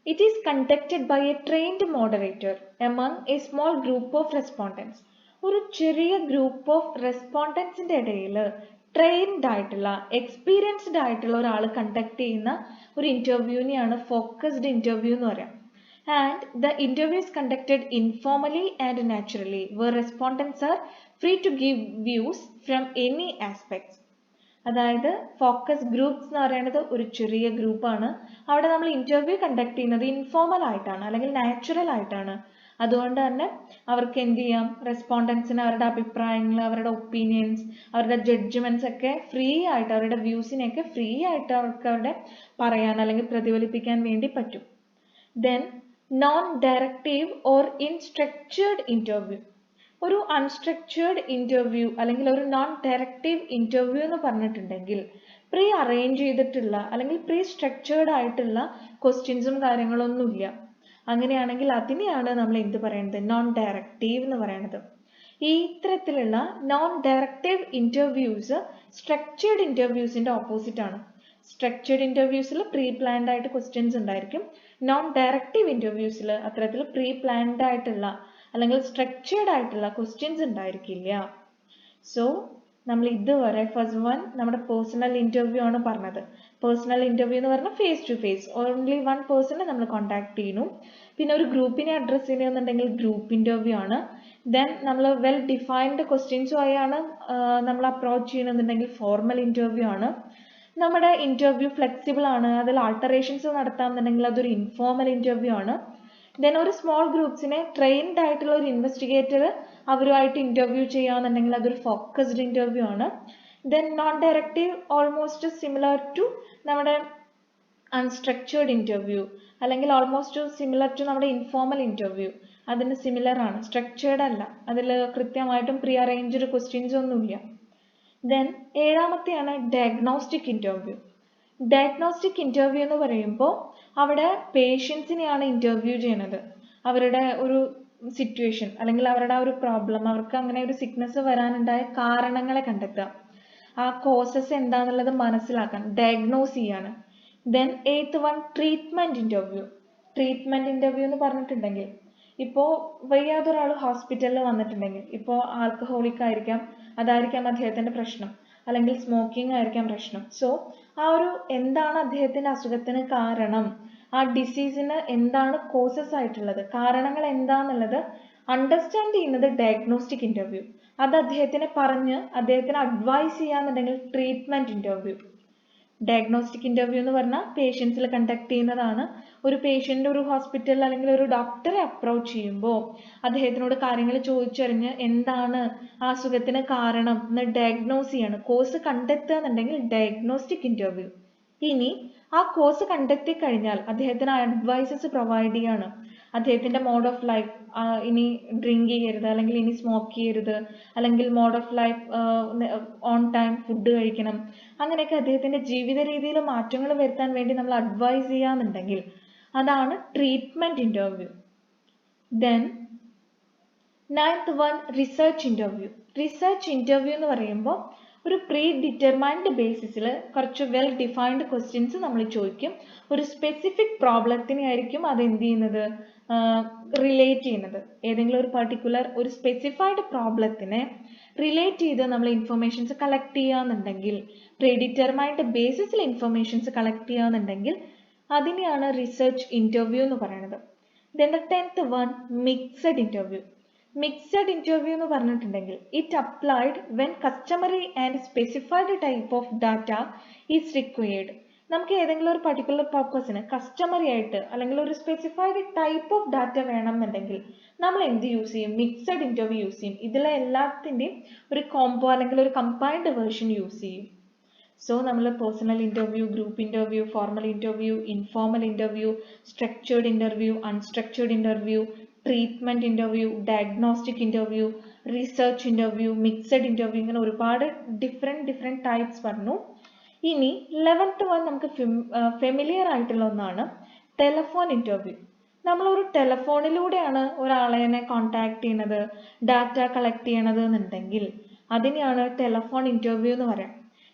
it is conducted by a trained moderator among a small group of respondents. ഒരു ചെറിയ ഗ്രൂപ്പ് ഓഫ് റെസ്പോണ്ടൻസിന്റെ ഇടയിൽ ട്രെയിൻഡ് ആയിട്ടുള്ള, എക്സ്പീരിയൻസ്ഡ് ആയിട്ടുള്ള ഒരാൾ കണ്ടക്ട് ചെയ്യുന്ന ഒരു ഇന്റർവ്യൂവിനെയാണ് ഫോക്കസ്ഡ് ഇന്റർവ്യൂ എന്ന് പറയാം. And the interview is conducted informally and naturally, where respondents are free to give views from any aspects. അതായത് ഫോക്കസ് ഗ്രൂപ്പ്സ് എന്ന് പറയുന്നത് ഒരു ചെറിയ ഗ്രൂപ്പാണ്. അവിടെ നമ്മൾ ഇന്റർവ്യൂ കണ്ടക്ട് ചെയ്യുന്നത് ഇൻഫോർമൽ ആയിട്ടാണ്, അല്ലെങ്കിൽ നാച്ചുറൽ ആയിട്ടാണ്. അതുകൊണ്ട് തന്നെ അവർക്ക് എന്ത് ചെയ്യാം, റെസ്പോണ്ടൻസിന് അവരുടെ അഭിപ്രായങ്ങൾ, അവരുടെ ഒപ്പീനിയൻസ്, അവരുടെ ജഡ്ജ്മെന്റ്സ് ഒക്കെ ഫ്രീ ആയിട്ട്, അവരുടെ വ്യൂസിനെയൊക്കെ ഫ്രീ ആയിട്ട് അവർക്ക് അവിടെ പറയാൻ അല്ലെങ്കിൽ പ്രതിഫലിപ്പിക്കാൻ വേണ്ടി പറ്റും. Then non directive or unstructured interview. ഒരു അൺസ്ട്രക്ചേർഡ് ഇന്റർവ്യൂ അല്ലെങ്കിൽ ഒരു നോൺ ഡയറക്റ്റീവ് ഇന്റർവ്യൂ എന്ന് പറഞ്ഞിട്ടുണ്ടെങ്കിൽ പ്രീ അറേഞ്ച് ചെയ്തിട്ടുള്ള അല്ലെങ്കിൽ പ്രീ സ്ട്രക്ചേർഡ് ആയിട്ടുള്ള ക്വസ്റ്റ്യൻസും കാര്യങ്ങളൊന്നുമില്ല. അങ്ങനെയാണെങ്കിൽ അതിനെയാണ് നമ്മൾ എന്ത് പറയുന്നത്, നോൺ ഡയറക്റ്റീവ് എന്ന് പറയുന്നത്. ഈ ഇത്തരത്തിലുള്ള നോൺ ഡയറക്റ്റീവ് ഇന്റർവ്യൂസ് സ്ട്രക്ചേർഡ് ഇന്റർവ്യൂസിന്റെ ഓപ്പോസിറ്റ് ആണ്. സ്ട്രക്ചേർഡ് ഇന്റർവ്യൂസിൽ പ്രീ പ്ലാൻഡ് ആയിട്ട് ക്വസ്റ്റ്യൻസ് ഉണ്ടായിരിക്കും. നോൺ ഡയറക്റ്റീവ് ഇന്റർവ്യൂസിൽ അത്തരത്തിൽ പ്രീ പ്ലാൻഡ് ആയിട്ടുള്ള അല്ലെങ്കിൽ സ്ട്രക്ചേർഡ് ആയിട്ടുള്ള ക്വസ്റ്റ്യൻസ് ഉണ്ടായിരിക്കില്ല. സോ നമ്മൾ ഇതുവരെ ഫസ്റ്റ് വൺ നമ്മുടെ പേഴ്സണൽ ഇന്റർവ്യൂ ആണ് പറഞ്ഞത്. പേഴ്സണൽ ഇന്റർവ്യൂ എന്ന് പറഞ്ഞാൽ face to face, only one പേഴ്സണെ നമ്മൾ കോൺടാക്ട് ചെയ്യുന്നു. പിന്നെ ഒരു ഗ്രൂപ്പിനെ അഡ്രസ് ചെയ്യുന്നുണ്ടെങ്കിൽ ഗ്രൂപ്പ് ഇന്റർവ്യൂ ആണ്. ദെൻ നമ്മൾ വെൽ ഡിഫൈൻഡ് ക്വസ്റ്റ്യൻസുമായാണ് നമ്മൾ അപ്രോച്ച് ചെയ്യുന്നുണ്ടെങ്കിൽ ഫോർമൽ ഇന്റർവ്യൂ ആണ്. നമ്മുടെ ഇന്റർവ്യൂ ഫ്ലെക്സിബിൾ ആണ്, അതിൽ ആൾട്ടറേഷൻസ് നടത്താമെന്നുണ്ടെങ്കിൽ അതൊരു ഇൻഫോർമൽ ഇന്റർവ്യൂ ആണ്. ദെൻ ഒരു സ്മോൾ ഗ്രൂപ്പ്സിനെ ട്രെയിൻഡ് ആയിട്ടുള്ള ഒരു ഇൻവെസ്റ്റിഗേറ്റർ അവരുമായിട്ട് ഇന്റർവ്യൂ ചെയ്യാന്നുണ്ടെങ്കിൽ അതൊരു ഫോക്കസ്ഡ് ഇന്റർവ്യൂ ആണ്. Then non directive almost similar to നമ്മുടെ അൺസ്ട്രക്ചേർഡ് ഇന്റർവ്യൂ, അല്ലെങ്കിൽ ഓൾമോസ്റ്റ് സിമിലർ ടു നമ്മുടെ ഇൻഫോർമൽ ഇന്റർവ്യൂ. അതിന് സിമിലർ ആണ്, സ്ട്രക്ചേർഡ് അല്ല, അതിൽ കൃത്യമായിട്ടും പ്രീ അറേഞ്ച്ഡ് ക്വസ്റ്റ്യൻസ് ഒന്നുമില്ല. ദെൻ ഏഴാമത്തെയാണ് ഡയഗ്നോസ്റ്റിക് ഇന്റർവ്യൂ. ഡയഗ്നോസ്റ്റിക് ഇന്റർവ്യൂ എന്ന് പറയുമ്പോൾ അവിടെ പേഷ്യൻസിനെയാണ് ഇന്റർവ്യൂ ചെയ്യുന്നത്. അവരുടെ ഒരു സിറ്റുവേഷൻ അല്ലെങ്കിൽ അവരുടെ ആ ഒരു പ്രോബ്ലം, അവർക്ക് അങ്ങനെ ഒരു സിക്നസ് വരാനുണ്ടായ കാരണങ്ങളെ കണ്ടെത്തുക, ആ കോസസ് എന്താണെന്നുള്ളത് മനസ്സിലാക്കാൻ ഡയഗ്നോസ് ചെയ്യാണ്. Then eighth one treatment interview. Treatment interview എന്ന് പറഞ്ഞിട്ടുണ്ടെങ്കിൽ ഇപ്പോൾ വയ്യാതൊരാൾ ഹോസ്പിറ്റലിൽ വന്നിട്ടുണ്ടെങ്കിൽ, ഇപ്പോൾ ആൽക്കഹോളിക് ആയിരിക്കാം, അതായിരിക്കാം അദ്ദേഹത്തിന്റെ പ്രശ്നം, അല്ലെങ്കിൽ സ്മോക്കിംഗ് ആയിരിക്കാം പ്രശ്നം. സോ ആ ഒരു എന്താണ് അദ്ദേഹത്തിന്റെ അസുഖത്തിന് കാരണം, ആ ഡിസീസിന് എന്താണ് കോസസ് ആയിട്ടുള്ളത്, കാരണങ്ങൾ എന്താന്നുള്ളത് അണ്ടർസ്റ്റാൻഡ് ചെയ്യുന്നത് ഡയഗ്നോസ്റ്റിക് ഇന്റർവ്യൂ. അത് അദ്ദേഹത്തിനെ പറഞ്ഞ് അദ്ദേഹത്തിന് അഡ്വൈസ് ചെയ്യാന്നുണ്ടെങ്കിൽ ട്രീറ്റ്മെന്റ് ഇന്റർവ്യൂ. ഡയഗ്നോസ്റ്റിക് ഇന്റർവ്യൂ എന്ന് പറഞ്ഞാൽ പേഷ്യൻസിൽ കണ്ടക്ട് ചെയ്യുന്നതാണ്. ഒരു പേഷ്യന്റ് ഒരു ഹോസ്പിറ്റലിൽ അല്ലെങ്കിൽ ഒരു ഡോക്ടറെ അപ്രോച്ച് ചെയ്യുമ്പോൾ അദ്ദേഹത്തിനോട് കാര്യങ്ങൾ ചോദിച്ചറിഞ്ഞ് എന്താണ് ആ അസുഖത്തിന് കാരണം എന്ന് ഡയഗ്നോസ് ചെയ്യാണ്, കോസ് കണ്ടെത്തുക എന്നുണ്ടെങ്കിൽ ഡയഗ്നോസ്റ്റിക് ഇന്റർവ്യൂ. ഇനി ആ കോസ് കണ്ടെത്തി കഴിഞ്ഞാൽ അദ്ദേഹത്തിന് അഡ്വൈസസ് പ്രൊവൈഡ് ചെയ്യാണ്. അദ്ദേഹത്തിന്റെ മോഡ് ഓഫ് ലൈഫ്, ഇനി ഡ്രിങ്ക് ചെയ്യരുത്, അല്ലെങ്കിൽ ഇനി സ്മോക്ക് ചെയ്യരുത്, അല്ലെങ്കിൽ mode of life on time food കഴിക്കണം, അങ്ങനെയൊക്കെ അദ്ദേഹത്തിന്റെ ജീവിത രീതിയിൽ മാറ്റങ്ങൾ വരുത്താൻ വേണ്ടി നമ്മൾ അഡ്വൈസ് ചെയ്യാന്നുണ്ടെങ്കിൽ അതാണ് treatment interview. Then ninth one research interview. Research interview എന്ന് പറയുമ്പോൾ ഒരു പ്രീ ഡിറ്റർമൈൻഡ് ബേസിസിൽ കുറച്ച് വെൽ ഡിഫൈൻഡ് ക്വസ്റ്റ്യൻസ് നമ്മൾ ചോദിക്കും. ഒരു സ്പെസിഫിക് പ്രോബ്ലത്തിനെ ആയിരിക്കും അത് എന്ത് ചെയ്യുന്നത്, റിലേറ്റ് ചെയ്യുന്നത്. ഏതെങ്കിലും ഒരു പർട്ടിക്കുലർ ഒരു സ്പെസിഫൈഡ് പ്രോബ്ലത്തിനെ റിലേറ്റ് ചെയ്ത് നമ്മൾ ഇൻഫർമേഷൻസ് കളക്ട് ചെയ്യാന്നുണ്ടെങ്കിൽ, പ്രീ ഡിറ്റർമൈൻഡ് ബേസിസിൽ ഇൻഫർമേഷൻസ് കളക്ട് ചെയ്യാന്നുണ്ടെങ്കിൽ അതിനെയാണ് റിസർച്ച് ഇന്റർവ്യൂ എന്ന് പറയുന്നത്. Then the 10th one mixed interview. Mixed interview എന്ന് പറഞ്ഞിട്ടുണ്ടെങ്കിൽ it applied when customary and specified type of data is required. നമുക്ക് ഏതെങ്കിലും ഒരു പർട്ടിക്കുലർ പർപ്പസിന് കസ്റ്റമറി ആയിട്ട് അല്ലെങ്കിൽ ഒരു സ്പെസിഫൈഡ് ടൈപ്പ് ഓഫ് ഡാറ്റ വേണമെന്നുണ്ടെങ്കിൽ നമ്മൾ എന്ത് യൂസ് ചെയ്യും, മിക്സഡ് ഇന്റർവ്യൂ യൂസ് ചെയ്യും. ഇതിലെ എല്ലാത്തിൻ്റെയും ഒരു കോംബോ അല്ലെങ്കിൽ ഒരു കമ്പൈൻഡ് വേർഷൻ യൂസ് ചെയ്യും. സോ നമ്മൾ personal interview, group interview, formal interview, informal interview, structured interview, unstructured interview, treatment interview, diagnostic interview, research interview, mixed interview, ഇങ്ങനെ ഒരുപാട് ഡിഫറെന്റ് ടൈപ്സ് പറഞ്ഞു. ഇനി 11th വൺ നമുക്ക് ഫെമിലിയർ ആയിട്ടുള്ള ഒന്നാണ് ടെലഫോൺ ഇന്റർവ്യൂ. നമ്മളൊരു ടെലഫോണിലൂടെയാണ് ഒരാളെ കോണ്ടാക്ട് ചെയ്യുന്നത്, ഡാറ്റ കളക്ട് ചെയ്യണത് എന്നുണ്ടെങ്കിൽ അതിനെയാണ് ടെലഫോൺ ഇന്റർവ്യൂ എന്ന് പറയാം.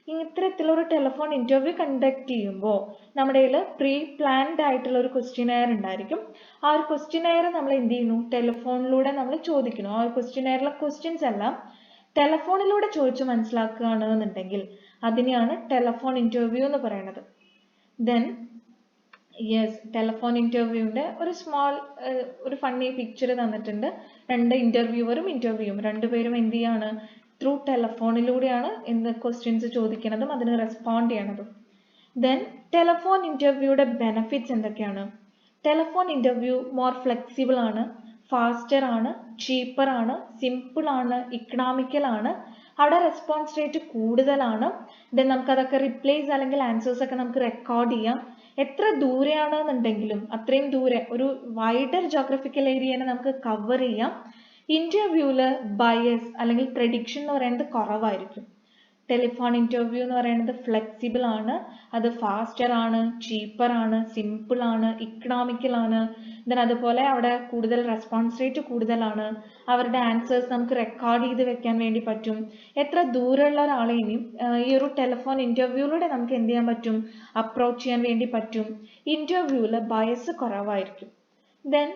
ഇത്തരത്തിലൊരു ടെലഫോൺ ഇന്റർവ്യൂ കണ്ടക്ട് ചെയ്യുമ്പോൾ നമ്മുടെ കയ്യിൽ പ്രീ പ്ലാൻഡ് ആയിട്ടുള്ള ഒരു ക്വസ്റ്റ്യനെയർ ഉണ്ടായിരിക്കും. ആ ഒരു ക്വസ്റ്റ്യനെയർ നമ്മൾ എന്ത് ചെയ്യുന്നു, ടെലിഫോണിലൂടെ നമ്മൾ ചോദിക്കുന്നു. ആ ഒരു ക്വസ്റ്റ്യനെയറിലെ ക്വസ്റ്റ്യൻസ് എല്ലാം ടെലഫോണിലൂടെ ചോദിച്ച് മനസ്സിലാക്കുകയാണ് എന്നുണ്ടെങ്കിൽ അതിനെയാണ് ടെലഫോൺ ഇന്റർവ്യൂ എന്ന് പറയുന്നത്. ദെൻ ടെലഫോൺ ഇന്റർവ്യൂവിന്റെ ഒരു സ്മോൾ ഒരു ഫണ്ണി പിക്ചർ തന്നിട്ടുണ്ട്. രണ്ട് ഇന്റർവ്യൂവറും ഇന്റർവ്യൂവും രണ്ടുപേരും എന്ത് ചെയ്യാണ്, ത്രൂ ടെലഫോണിലൂടെയാണ് എന്ത് ക്വസ്റ്റ്യൻസ് ചോദിക്കുന്നതും അതിന് റെസ്പോണ്ട് ചെയ്യണതും. ദെൻ ടെലഫോൺ ഇന്റർവ്യൂയുടെ ബെനിഫിറ്റ്സ് എന്തൊക്കെയാണ്? ടെലഫോൺ ഇന്റർവ്യൂ മോർ ഫ്ലെക്സിബിൾ ആണ്, ഫാസ്റ്റർ ആണ്, ചീപ്പർ ആണ്, സിമ്പിൾ ആണ്, ഇക്കണോമിക്കൽ ആണ്, അവിടെ റെസ്പോൺസ് റേറ്റ് കൂടുതലാണ്. ദെൻ നമുക്കതൊക്കെ റിപ്ലേസ് അല്ലെങ്കിൽ ആൻസേഴ്സ് ഒക്കെ നമുക്ക് റെക്കോർഡ് ചെയ്യാം. എത്ര ദൂരെയാണെന്നുണ്ടെങ്കിലും അത്രയും ദൂരെ ഒരു വൈഡർ ജോഗ്രഫിക്കൽ ഏരിയനെ നമുക്ക് കവർ ചെയ്യാം. ഇന്റർവ്യൂവില് ബയസ് അല്ലെങ്കിൽ പ്രഡിക്ഷൻ എന്ന് പറയുന്നത് കുറവായിരിക്കും. ടെലിഫോൺ ഇന്റർവ്യൂ എന്ന് പറയുന്നത് ഫ്ലെക്സിബിൾ ആണ്, അത് ഫാസ്റ്റർ ആണ്, ചീപ്പർ ആണ്, സിമ്പിൾ ആണ്, ഇക്കണോമിക്കൽ ആണ്. ദെൻ അതുപോലെ അവിടെ കൂടുതൽ റെസ്പോൺസ് റേറ്റ് കൂടുതലാണ്. അവരുടെ ആൻസേഴ്സ് നമുക്ക് റെക്കോർഡ് ചെയ്ത് വെക്കാൻ വേണ്ടി പറ്റും. എത്ര ദൂരമുള്ള ഒരാളെയും ഈ ഒരു ടെലിഫോൺ ഇന്റർവ്യൂയിലൂടെ നമുക്ക് എന്ത് ചെയ്യാൻ പറ്റും, അപ്രോച്ച് ചെയ്യാൻ വേണ്ടി പറ്റും. ഇന്റർവ്യൂവിൽ ബയസ് കുറവായിരിക്കും. ദെൻ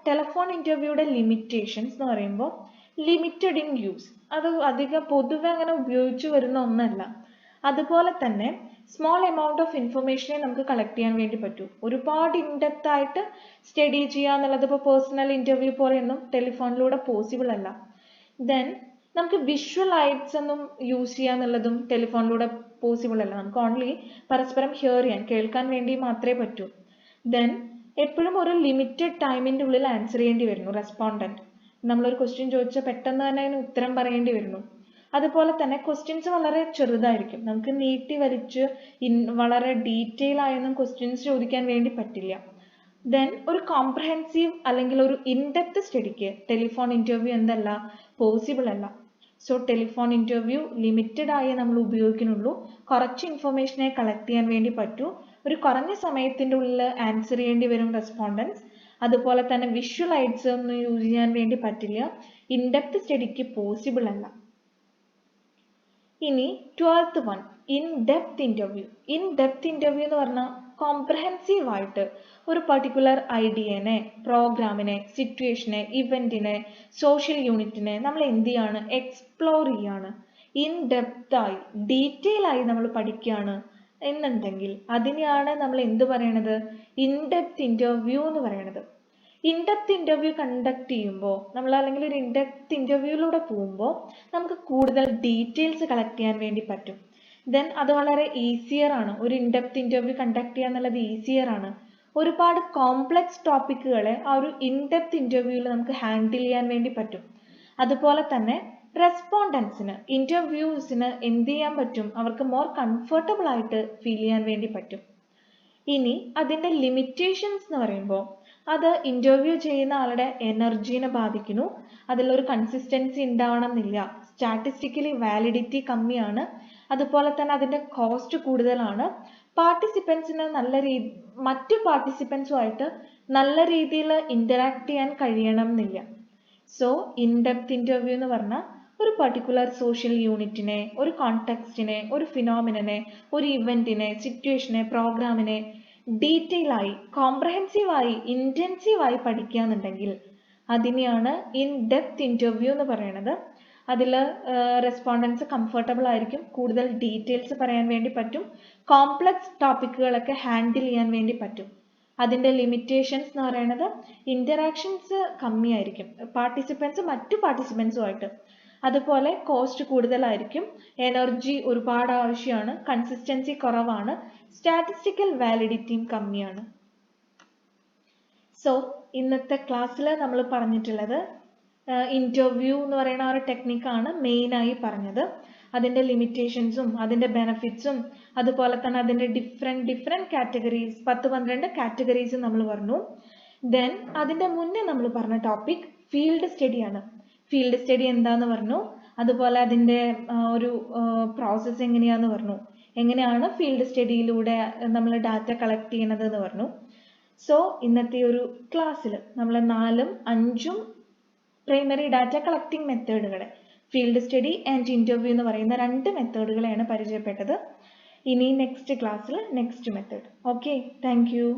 ടെലിഫോൺ ഇന്റർവ്യൂയുടെ ലിമിറ്റേഷൻസ് എന്ന് പറയുമ്പോൾ ലിമിറ്റഡ് ഇൻ യൂസ്, അത് അധികം പൊതുവെ അങ്ങനെ ഉപയോഗിച്ചു വരുന്ന ഒന്നല്ല. അതുപോലെ തന്നെ സ്മോൾ എമൗണ്ട് ഓഫ് ഇൻഫർമേഷനെ നമുക്ക് കളക്ട് ചെയ്യാൻ വേണ്ടി പറ്റൂ. ഒരുപാട് ഇൻഡെപ്ത് ആയിട്ട് സ്റ്റഡി ചെയ്യുക എന്നുള്ളത് ഇപ്പോൾ പേഴ്സണൽ ഇന്റർവ്യൂ പോലെയൊന്നും ടെലിഫോണിലൂടെ പോസിബിൾ അല്ല. ദെൻ നമുക്ക് വിഷ്വൽ ഐഡ്സ് ഒന്നും യൂസ് ചെയ്യുക എന്നുള്ളതും ടെലിഫോണിലൂടെ പോസിബിൾ അല്ല. നമുക്ക് ഓൺലി പരസ്പരം ഹിയർ ചെയ്യാൻ, കേൾക്കാൻ വേണ്ടി മാത്രമേ പറ്റൂ. ദെൻ എപ്പോഴും ഒരു ലിമിറ്റഡ് ടൈമിൻ്റെ ഉള്ളിൽ ആൻസർ ചെയ്യേണ്ടി വരുന്നു റെസ്പോണ്ടൻറ്റ്. നമ്മളൊരു ക്വസ്റ്റ്യൻ ചോദിച്ചാൽ പെട്ടെന്ന് തന്നെ അതിന് ഉത്തരം പറയേണ്ടി വരുന്നു. അതുപോലെ തന്നെ ക്വസ്റ്റ്യൻസ് വളരെ ചെറുതായിരിക്കും. നമുക്ക് നീട്ടി വലിച്ച് വളരെ ഡീറ്റെയിൽ ആയൊന്നും ക്വസ്റ്റ്യൻസ് ചോദിക്കാൻ വേണ്ടി പറ്റില്ല. ദെൻ ഒരു കോംപ്രഹെൻസീവ് അല്ലെങ്കിൽ ഒരു ഇൻഡെപ്ത് സ്റ്റഡിക്ക് ടെലിഫോൺ ഇൻ്റർവ്യൂ എന്തല്ല, പോസിബിൾ അല്ല. സോ ടെലിഫോൺ ഇൻ്റർവ്യൂ ലിമിറ്റഡ് ആയി നമ്മൾ ഉപയോഗിക്കുന്നുള്ളൂ. കുറച്ച് ഇൻഫർമേഷനെ കളക്ട് ചെയ്യാൻ വേണ്ടി പറ്റൂ. ഒരു കുറഞ്ഞ സമയത്തിൻ്റെ ഉള്ളിൽ ആൻസർ ചെയ്യേണ്ടി വരും റെസ്പോണ്ടൻസ്. അതുപോലെ തന്നെ വിഷ്വൽ ഐഡ്സ് ഒന്നും യൂസ് ചെയ്യാൻ വേണ്ടി പറ്റില്ല. ഇൻഡെപ്ത് സ്റ്റഡിക്ക് പോസിബിൾ അല്ല. ഇനി 12th one, in depth interview. In depth interview എന്ന് പറഞ്ഞാൽ കോംപ്രഹെൻസീവ് ആയിട്ട് ഒരു പർട്ടിക്കുലർ ഐഡിയനെ, പ്രോഗ്രാമിനെ, സിറ്റുവേഷനെ, ഇവൻറ്റിനെ, സോഷ്യൽ യൂണിറ്റിനെ നമ്മൾ എന്ത് ചെയ്യാണ്, എക്സ്പ്ലോർ ചെയ്യാണ്. ഇൻ ഡെപ്തായി ഡീറ്റെയിൽ ആയി നമ്മൾ പഠിക്കുകയാണ് എന്നുണ്ടെങ്കിൽ അതിനെയാണ് നമ്മൾ എന്ത് പറയണത്, ഇൻ ഡെപ്ത് ഇൻ്റർവ്യൂ എന്ന് പറയണത്. ഇൻഡെപ്ത് ഇൻ്റർവ്യൂ കണ്ടക്ട് ചെയ്യുമ്പോൾ നമ്മൾ അല്ലെങ്കിൽ ഒരു ഇൻഡെപ്ത് ഇൻ്റർവ്യൂയിലൂടെ പോകുമ്പോൾ നമുക്ക് കൂടുതൽ ഡീറ്റെയിൽസ് കളക്ട് ചെയ്യാൻ വേണ്ടി പറ്റും. ദെൻ അത് വളരെ ഈസിയർ ആണ്. ഒരു ഇൻഡെപ്ത് ഇൻ്റർവ്യൂ കണ്ടക്ട് ചെയ്യുക എന്നുള്ളത് ഈസിയർ ആണ്. ഒരുപാട് കോംപ്ലക്സ് ടോപ്പിക്കുകളെ ആ ഒരു ഇൻഡെപ്ത് ഇൻ്റർവ്യൂവിൽ നമുക്ക് ഹാൻഡിൽ ചെയ്യാൻ വേണ്ടി പറ്റും. അതുപോലെ തന്നെ റെസ്പോണ്ടൻസിന്, ഇൻ്റർവ്യൂസിന് എന്ത് ചെയ്യാൻ പറ്റും, അവർക്ക് മോർ കംഫർട്ടബിൾ ആയിട്ട് ഫീൽ ചെയ്യാൻ വേണ്ടി പറ്റും. ഇനി അതിൻ്റെ ലിമിറ്റേഷൻസ് എന്ന് പറയുമ്പോൾ അത് ഇൻ്റർവ്യൂ ചെയ്യുന്ന ആളുടെ എനർജീനെ ബാധിക്കുന്നു. അതിലൊരു കൺസിസ്റ്റൻസി ഉണ്ടാവണം എന്നില്ല. സ്റ്റാറ്റിസ്റ്റിക്കലി വാലിഡിറ്റി കമ്മിയാണ്. അതുപോലെ തന്നെ അതിൻ്റെ കോസ്റ്റ് കൂടുതലാണ്. പാർട്ടിസിപ്പൻസിന് മറ്റു പാർട്ടിസിപ്പൻസുമായിട്ട് നല്ല രീതിയിൽ ഇൻ്ററാക്ട് ചെയ്യാൻ കഴിയണം എന്നില്ല. സോ ഇൻഡെപ്ത് ഇൻ്റർവ്യൂ എന്ന് പറഞ്ഞാൽ ഒരു പർട്ടിക്കുലർ സോഷ്യൽ യൂണിറ്റിനെ, ഒരു കോണ്ടെക്സ്റ്റിനെ, ഒരു ഫിനോമിനനെ, ഒരു ഇവൻറ്റിനെ, സിറ്റുവേഷനെ, പ്രോഗ്രാമിനെ ഡീറ്റെയിൽ ആയി, കോംപ്രഹെൻസീവ് ആയി, ഇൻറ്റൻസീവ് ആയി പഠിക്കുക എന്നുണ്ടെങ്കിൽ അതിനെയാണ് ഇൻ ഡെപ്ത് ഇൻ്റർവ്യൂ എന്ന് പറയുന്നത്. അതിൽ റെസ്പോണ്ടൻസ് കംഫർട്ടബിൾ ആയിരിക്കും, കൂടുതൽ ഡീറ്റെയിൽസ് പറയാൻ വേണ്ടി പറ്റും, കോംപ്ലക്സ് ടോപ്പിക്കുകളൊക്കെ ഹാൻഡിൽ ചെയ്യാൻ വേണ്ടി പറ്റും. അതിൻ്റെ ലിമിറ്റേഷൻസ് എന്ന് പറയുന്നത് ഇൻ്ററാക്ഷൻസ് കമ്മിയായിരിക്കും മറ്റു പാർട്ടിസിപ്പൻസുമായിട്ട്. അതുപോലെ കോസ്റ്റ് കൂടുതലായിരിക്കും, എനർജി ഒരുപാട് ആവശ്യമാണ്, കൺസിസ്റ്റൻസി കുറവാണ്, സ്റ്റാറ്റിസ്റ്റിക്കൽ വാലിഡിറ്റിയും കമ്മിയാണ്. സോ ഇന്നത്തെ ക്ലാസ്സിൽ നമ്മൾ പറഞ്ഞിട്ടുള്ളത് ഇൻ്റർവ്യൂ എന്ന് പറയുന്ന ഒരു ടെക്നിക്കാണ് മെയിനായി പറഞ്ഞത്. അതിൻ്റെ ലിമിറ്റേഷൻസും അതിൻ്റെ ബെനഫിറ്റ്സും അതുപോലെ തന്നെ അതിൻ്റെ ഡിഫറെൻറ്റ് കാറ്റഗറീസ്, 10-12 കാറ്റഗറീസ് നമ്മൾ പറഞ്ഞു. ദെൻ അതിൻ്റെ മുന്നേ നമ്മൾ പറഞ്ഞ ടോപ്പിക് ഫീൽഡ് സ്റ്റഡിയാണ്. ഫീൽഡ് സ്റ്റഡി എന്താന്ന് പറഞ്ഞു, അതുപോലെ അതിൻ്റെ ഒരു പ്രോസസ്സ് എങ്ങനെയാന്ന് പറഞ്ഞു, എങ്ങനെയാണ് ഫീൽഡ് സ്റ്റഡിയിലൂടെ നമ്മൾ ഡാറ്റ കളക്ട് ചെയ്യണത് എന്ന് പറഞ്ഞു. സോ ഇന്നത്തെ ഒരു ക്ലാസ്സിൽ നമ്മൾ 4ഉം 5ഉം പ്രൈമറി ഡാറ്റ കളക്ടിങ് മെത്തേഡുകളെ, ഫീൽഡ് സ്റ്റഡി ആൻഡ് ഇൻ്റർവ്യൂ എന്ന് പറയുന്ന 2 മെത്തേഡുകളെയാണ് പരിചയപ്പെട്ടത്. ഇനി നെക്സ്റ്റ് ക്ലാസ്സിൽ next method. Okay, thank U.